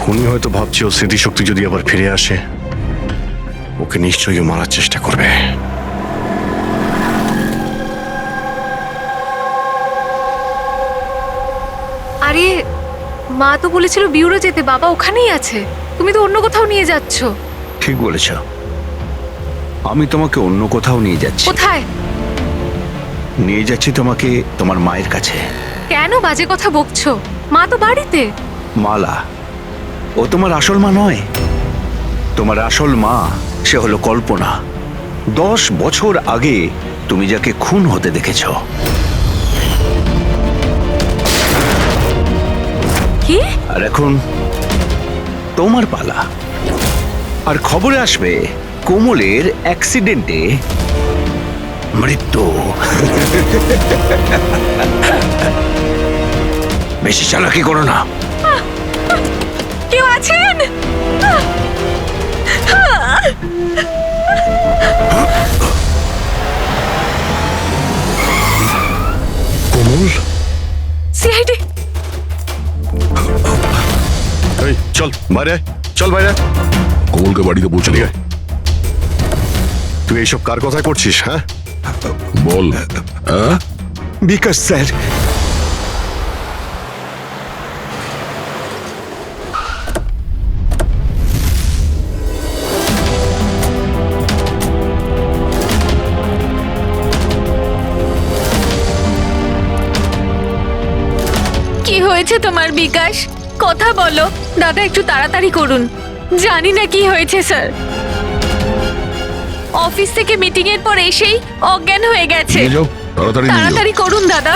খুনি হয়তো ভাবছে ও স্মৃতিশক্তি যদি আবার ফিরে আসে, ওকে নিশ্চয়ই মারার চেষ্টা করবে। আরে মা তো বলেছিল বিউরো যেতে, বাবা ওখানেই আছে। তুমি তো অন্য কোথাও নিয়ে যাচ্ছ। ঠিক বলেছ, আমি তোমাকে অন্য কোথাও নিয়ে যাচ্ছি। কোথায় নিয়ে যাচ্ছি? তোমাকে তোমার মায়ের কাছে। কেন বাজে কথা বকছো? মা তো বাড়িতে। মালা, ও তোমার আসল মা নয়। তোমার আসল মা সে হলো কল্পনা। 10 বছর আগে তুমি যাকে খুন হতে দেখেছ। কি? আর এখন তোমার পালা। আর খবরে আসবে কোমলের অ্যাক্সিডেন্টে মৃত্যু। বেশি চালাকি করো না। কেউ আছেন? কোমল, সিআইডি। এই চল। চল বাইরে আয়, চল বাইরে আয়। কোমলকে বাড়িতে পৌঁছে দিয়ে তুই এইসব কার কথায় করছিস? হ্যাঁ বল। হ্যাঁ বিকাশ স্যার, কি হয়েছে তোমার বিকাশ? কথা বলো দাদা, একটু তাড়াতাড়ি করুন। জানি না কি হয়েছে স্যার। অফিস থেকে মিটিং এর পর এসেই অজ্ঞান হয়ে গেছে। নিয়ে যাও, তাড়াতাড়ি নিয়ে যাও। তাড়াতাড়ি করুন দাদা।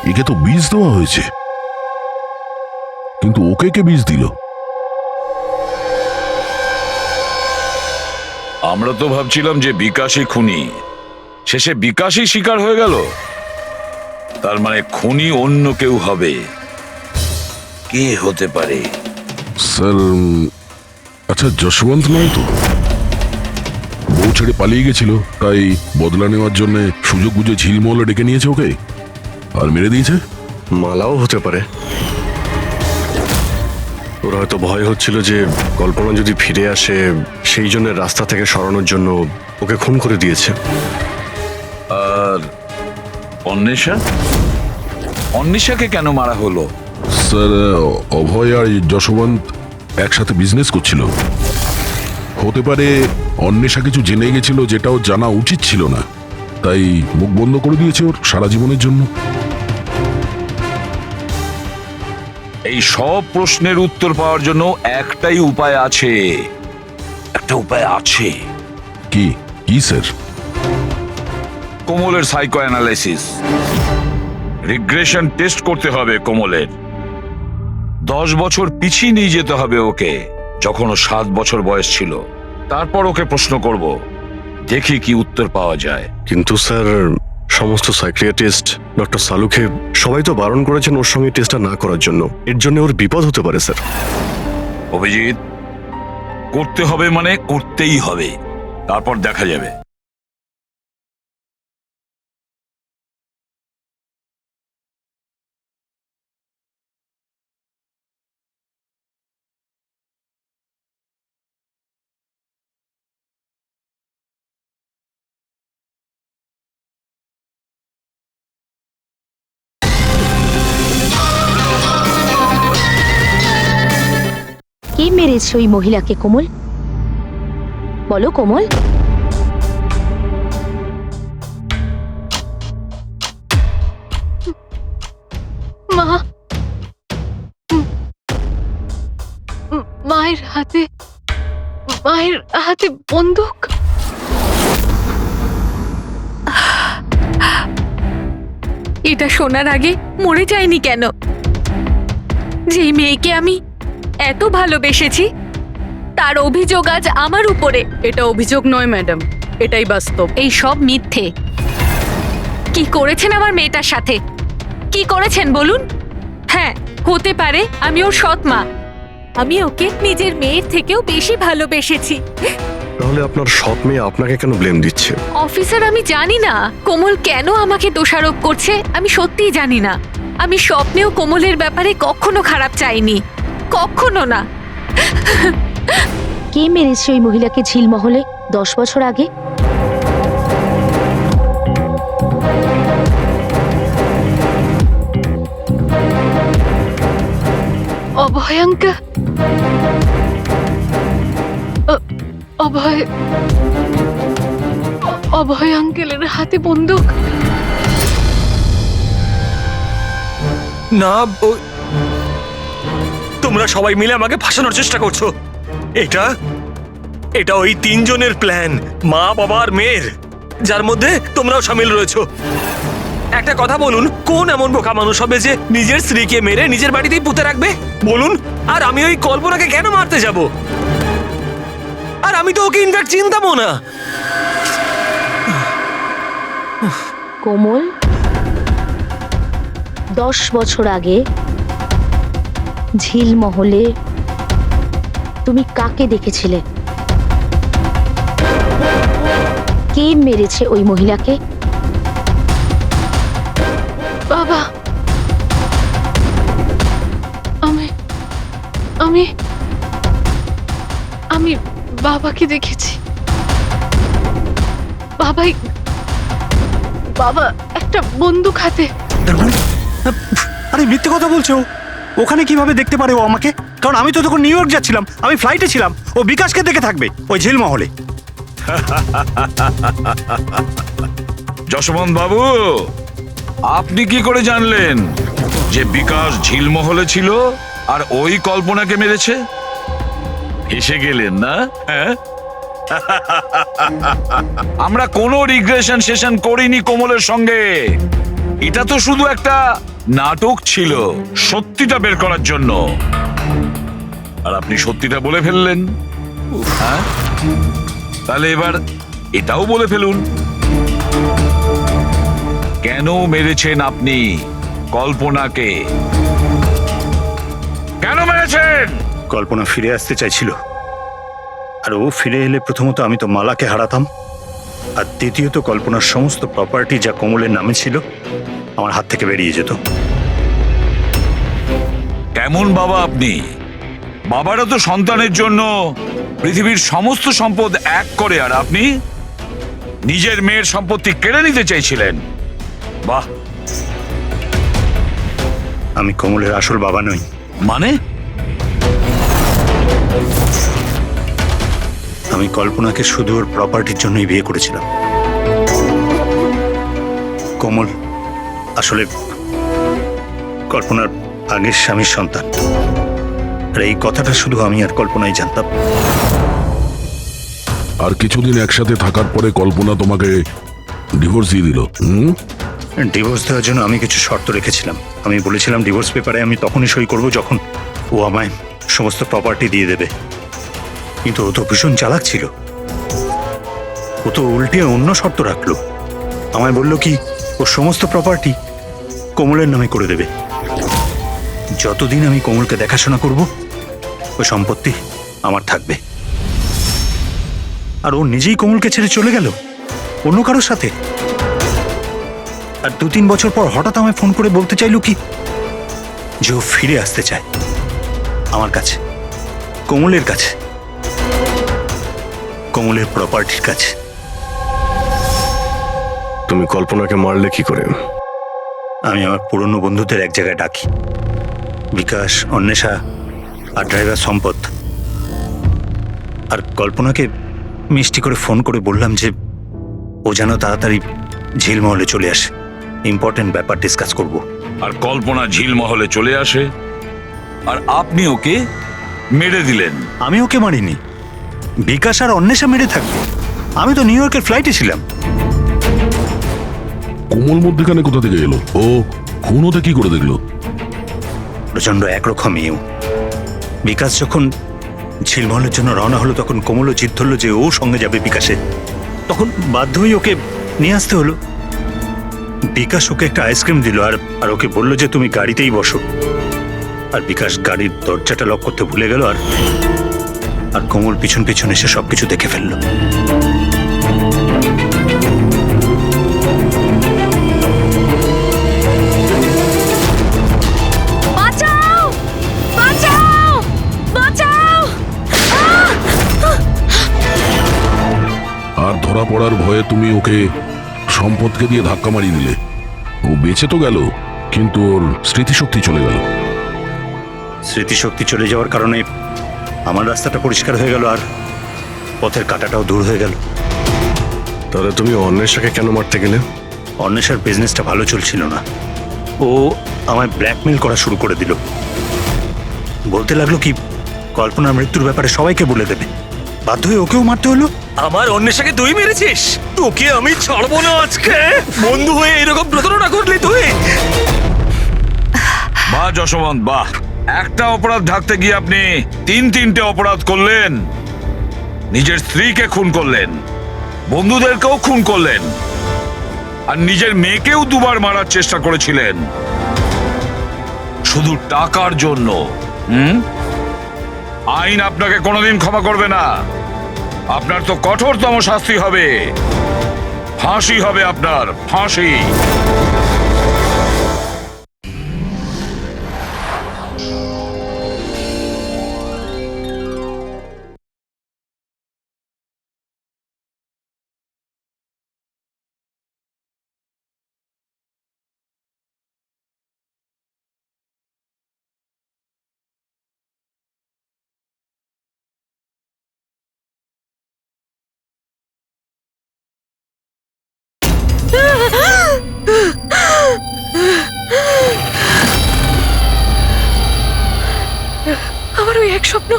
একে তো বীজ দেওয়া হয়েছে, কিন্তু ওকে কে বীজ দিল? আমরা তো ভাবছিলাম যে বিকাশই খুনি, শেষে বিকাশই শিকার হয়ে গেল। তার মানে খুনি অন্য কেউ হবে। কে হতে পারে? স্যার, আচ্ছা যশবন্ত নয় তো? বউ ছেড়ে পালিয়ে গেছিল, তাই বদলা নেওয়ার জন্য সুযোগ বুঝে ঝিলমহলে ডেকে নিয়েছে ওকে আর মেরে দিয়েছে। মালাও হতে পারে। ওরা হয়তো ভয় হচ্ছিল যে কল্পনা যদি ফিরে আসে, সেই জন্য রাস্তা থেকে সরানোর জন্য ওকে খুন করে দিয়েছে। আর অন্বেষা? অন্বেষাকে কেন মারা হলো? স্যার, অভয় আর যশবন্ত একসাথে বিজনেস করছিল। হতে পারে অন্বেষা কিছু জেনে গেছিল যেটাও জানা উচিত ছিল না, তাই মুখ বন্ধ করে দিয়েছে ওর সারা জীবনের জন্য। এই সব প্রশ্নের উত্তর পাওয়ার জন্য একটাই উপায় আছে। একটা উপায় আছে। কি কি স্যার? কোমলের সাইকো অ্যানালাইসিস, রিগ্রেশন টেস্ট করতে হবে কোমলের। 10 বছর পিছিয়ে নিয়ে যেতে হবে ওকে, যখন ও 7 বছর বয়স ছিল। তারপর ওকে প্রশ্ন করব, দেখি কি উত্তর পাওয়া যায়। কিন্তু স্যার, সমস্ত সাইকিয়াট্রিস্ট, ডক্টর সালুকে সবাই তো বারণ করেছেন ওর সঙ্গে টেস্টটা না করার জন্য। এর জন্য ওর বিপদ হতে পারে স্যার। অভিজিৎ, করতে হবে মানে করতেই হবে, তারপর দেখা যাবে। কে মেরেছে ওই মহিলাকে কোমল? বলো কোমল। মা, মায়ের হাতে বন্দুক। এটা শোনার আগে মরে যায়নি কেন? যেই মেয়েকে আমি এত ভালোবেসেছি, তার অভিযোগ আজ আমার উপরে। এটা অভিযোগ নয় ম্যাডাম, এটাই বাস্তব। এই সব মিথ্যে। কি করেছেন আমার মেয়েটার সাথে? কি করেছেন বলুন? হ্যাঁ, হতে পারে আমি ওর সৎ মা, আমি ওকে নিজের মেয়ের থেকেও বেশি ভালোবেসেছি। তাহলে আপনার সৎ মেয়ে আপনাকে কেন ব্লেম দিচ্ছে? অফিসার, আমি জানি না কোমল কেন আমাকে দোষারোপ করছে। আমি সত্যিই জানি না। আমি স্বপ্নেও কোমলের ব্যাপারে কখনো খারাপ চাইনি, কখনো না। কে মেরেছে ওই মহিলাকে ঝিলমহলে 10 বছর আগে? অভয়ঙ্কা। অভয় আঙ্কেলের হাতে বন্দুক। না, তোমরা সবাই মিলে আমাকে ফাঁসানোর চেষ্টা করছো। এটা ওই 3 জনের প্ল্যান, মা, বাবা আর মেয়ের, যার মধ্যে তোমরাও সামিল রয়েছো। একটা কথা বলুন, কোন এমন বোকা মানুষ হবে যে নিজের স্ত্রীকে মেরে নিজের বাড়িতেই পুঁতে রাখবে বলুন? আর আমি ওই কল্পনাকে কেন মারতে যাব? আর আমি তো ওকে ইনফ্যাক্ট চিনতামও না। কোমল, 10 বছর আগে ঝিলমহলে তুমি কাকে দেখেছিলে? কে মেরেছে ওই মহিলাকে? বাবা। আমি বাবাকে দেখেছি। বাবা একটা বন্দুক হাতে। আরে মিথ্যে কথা বলছো। ওখানে কিভাবে দেখতে পারে ও আমাকে? কারণ আমি তো তখন নিউ ইয়র্ক যাচ্ছিলাম, আমি ফ্লাইটে ছিলাম। ও বিকাশকে দেখে থাকবে ওই ঝিলমহলে। যশবন্ত বাবু, আপনি কি করে জানলেন যে বিকাশ ঝিলমহলে ছিল আর ওই কল্পনাকে মেরেছে? হেসে গেলেন না? হ্যাঁ, আমরা কোনো রিগ্রেশন সেশন করিনি কোমলের সঙ্গে। এটা তো শুধু একটা নাটক ছিল সত্যিটা বের করার জন্য, আর আপনি সত্যিটা বলে ফেললেন। হ্যাঁ, তাহলে এবার এটাও বলে ফেলুন, কেন মেরেছেন আপনি কল্পনাকে? কেন মেরেছেন? কল্পনা ফিরে আসতে চাইছিল, আর ও ফিরে এলে প্রথমত আমি তো মালাকে হারাতাম, আর দ্বিতীয়ত কল্পনার সমস্ত প্রপার্টি যা কোমলের নামে ছিল আমার হাত থেকে বেরিয়ে যেত। কেমন বাবা আপনি? বাবারা তো সন্তানের জন্য পৃথিবীর সমস্ত সম্পদ এক করে, আর আপনি নিজের মেয়ের সম্পত্তি কেড়ে নিতে চাইছিলেন। বাহ! আমি কোমলের আসল বাবা নই। মানে? আমি কল্পনাকে শুধু ওর প্রপার্টির জন্যই বিয়ে করেছিলাম। কোমল আসলে কল্পনার আগের স্বামীর সন্তান, আর এই কথাটা শুধু আমি আর কল্পনাই জানতাম। আর কিছুদিন একসাথে থাকার পরে কল্পনা তোমাকে ডিভোর্স দিয়ে দিল। ডিভোর্স দেওয়ার জন্য আমি কিছু শর্ত রেখেছিলাম। আমি বলেছিলাম ডিভোর্স পেপারে আমি তখনই সই করব যখন ও আমায় সমস্ত প্রপার্টি দিয়ে দেবে। কিন্তু ও তো ভীষণ চালাক ছিল, ও তো উল্টে অন্য শর্ত রাখলো। আমায় বলল কি ও সমস্ত প্রপার্টি কোমলের নামে করে দেবে। যতদিন আমি কোমলকে দেখাশোনা করব ওই সম্পত্তি আমার থাকবে। আর ও নিজেই কোমলকে ছেড়ে চলে গেল অন্য কারোর সাথে। আর 2-3 বছর পর হঠাৎ আমায় ফোন করে বলতে চাইলো কি যে ও ফিরে আসতে চায় আমার কাছে, কোমলের কাছে, কোমলের প্রপার্টির কাছে। তুমি কল্পনাকে মারলে কি করে? আমি আমার পুরনো বন্ধুদের এক জায়গায় ডাকি, বিকাশ, অন্বেষা আর ড্রাইভার সম্পদ। আর কল্পনাকে মিষ্টি করে ফোন করে বললাম যে ও যেন তাড়াতাড়ি ঝিলমহলে চলে আসে, ইম্পর্টেন্ট ব্যাপার ডিসকাস করব। আর কল্পনা ঝিলমহলে চলে আসে, আর আপনি ওকে মেরে দিলেন। আমি ওকে মারিনি, বিকাশ আর অন্বেষা মেরে থাকবে। আমি তো নিউ ইয়র্কের ফ্লাইটে ছিলাম। কোমল মধ্যেখানে কোথা থেকে এলো? ও খুন হতে কি করে দেখলো? প্রচন্ড একরকমইও। বিকাশ যখন ঝিলমহলের জন্য রওনা হলো তখন কোমলও জিদ ধরলো যে ও সঙ্গে যাবে বিকাশে। তখন বাধ্য হয়ে ওকে নিয়ে আসতে হলো। বিকাশ ওকে একটা আইসক্রিম দিল আর ওকে বললো যে তুমি গাড়িতেই বসো। আর বিকাশ গাড়ির দরজাটা লক করতে ভুলে গেল, আর কোমল পিছন পিছন এসে সবকিছু দেখে ফেললো। বাঁচাও! বাঁচাও! বাঁচাও! আর ধরা পড়ার ভয়ে তুমি ওকে সম্পদকে দিয়ে ধাক্কা মারিয়ে দিলে। ও বেঁচে তো গেল, কিন্তু ওর স্মৃতিশক্তি চলে গেল। স্মৃতিশক্তি চলে যাওয়ার কারণে আমার রাস্তাটা পরিষ্কার হয়ে গেল, আর পথের কাঁটাটাও দূর হয়ে গেল। তাহলে তুমি অন্বেষাকে কেন মারতে গেলে? অন্বেষার বিজনেসটা ভালো চলছিল না। ও আমায় ব্ল্যাকমেল করা শুরু করে দিল। বলতে লাগলো কি কল্পনার মৃত্যুর ব্যাপারে সবাইকে বলে দেবে। বাধ্য হয়ে ওকেও মারতে হলো। আমার অন্বেষাকে তুই মেরেছিস? তোকে আমি ছাড়বো না আজকে। বন্ধু হয়ে এরকম প্রতারণা করলি তুই? বাহ যশবন্ত, বাহ! একটা অপরাধ ঢাকতে গিয়ে আপনি 3-3টে অপরাধ করলেন। নিজের স্ত্রীকে খুন করলেন, বন্ধুদেরকেও খুন করলেন, আর নিজের মেয়েকেও 2বার মারার চেষ্টা করেছিলেন শুধু টাকার জন্য। আইন আপনাকে কোনোদিন ক্ষমা করবে না। আপনার তো কঠোরতম শাস্তি হবে, ফাঁসি হবে আপনার, ফাঁসি। স্বপ্ন।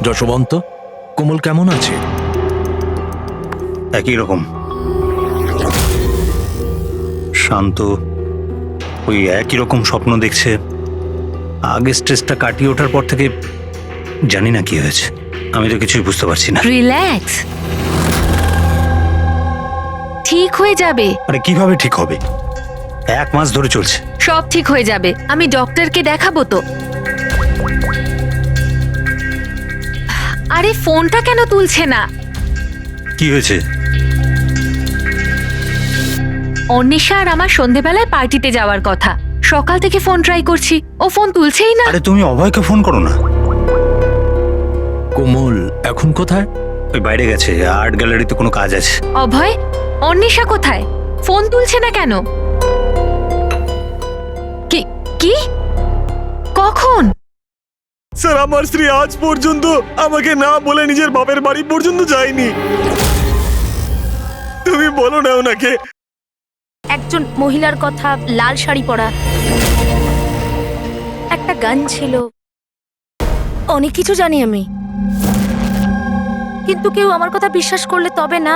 যশবন্ত, কোমল কেমন আছে? একই রকম শান্ত, ওই একই রকম স্বপ্ন দেখছে। আগে স্ট্রেসটা কাটিয়ে ওঠার পর থেকে জানি না কি হয়েছে, আমি তো কিছুই বুঝতে পারছি না। রিল্যাক্স, ঠিক হয়ে যাবে। আরে কিভাবে ঠিক হবে? 1 মাস ধরে চলছে। সব ঠিক হয়ে যাবে, আমি ডক্টরকে দেখাবো তো। আরে ফোনটা কেন তুলছে না? কি হয়েছে? অন্বেষা আর আমার সন্ধেবেলায় পার্টিতে যাওয়ার কথা, সকাল থেকে ফোন ট্রাই করছি, ও ফোন তুলছেই না। আরে তুমি অভয়কে ফোন করো না। কোমল এখন কোথায়? ওই বাইরে গেছে, আর্ট গ্যালারিতে কোনো কাজ আছে। অভয়, অন্বেষা কোথায়? ফোন তুলছে না কেন? কি কি কখন? স্যার, আমার স্ত্রী আজ পর্যন্ত আমাকে না বলে নিজের বাপের বাড়ি পর্যন্ত যায়নি। তুমি বলো না ওনাকে। একজন মহিলার কথা, লাল শাড়ি পরা, একটা গান ছিল, অনেক কিছু জানি আমি, কিন্তু কেউ আমার কথা বিশ্বাস করলে তবে না।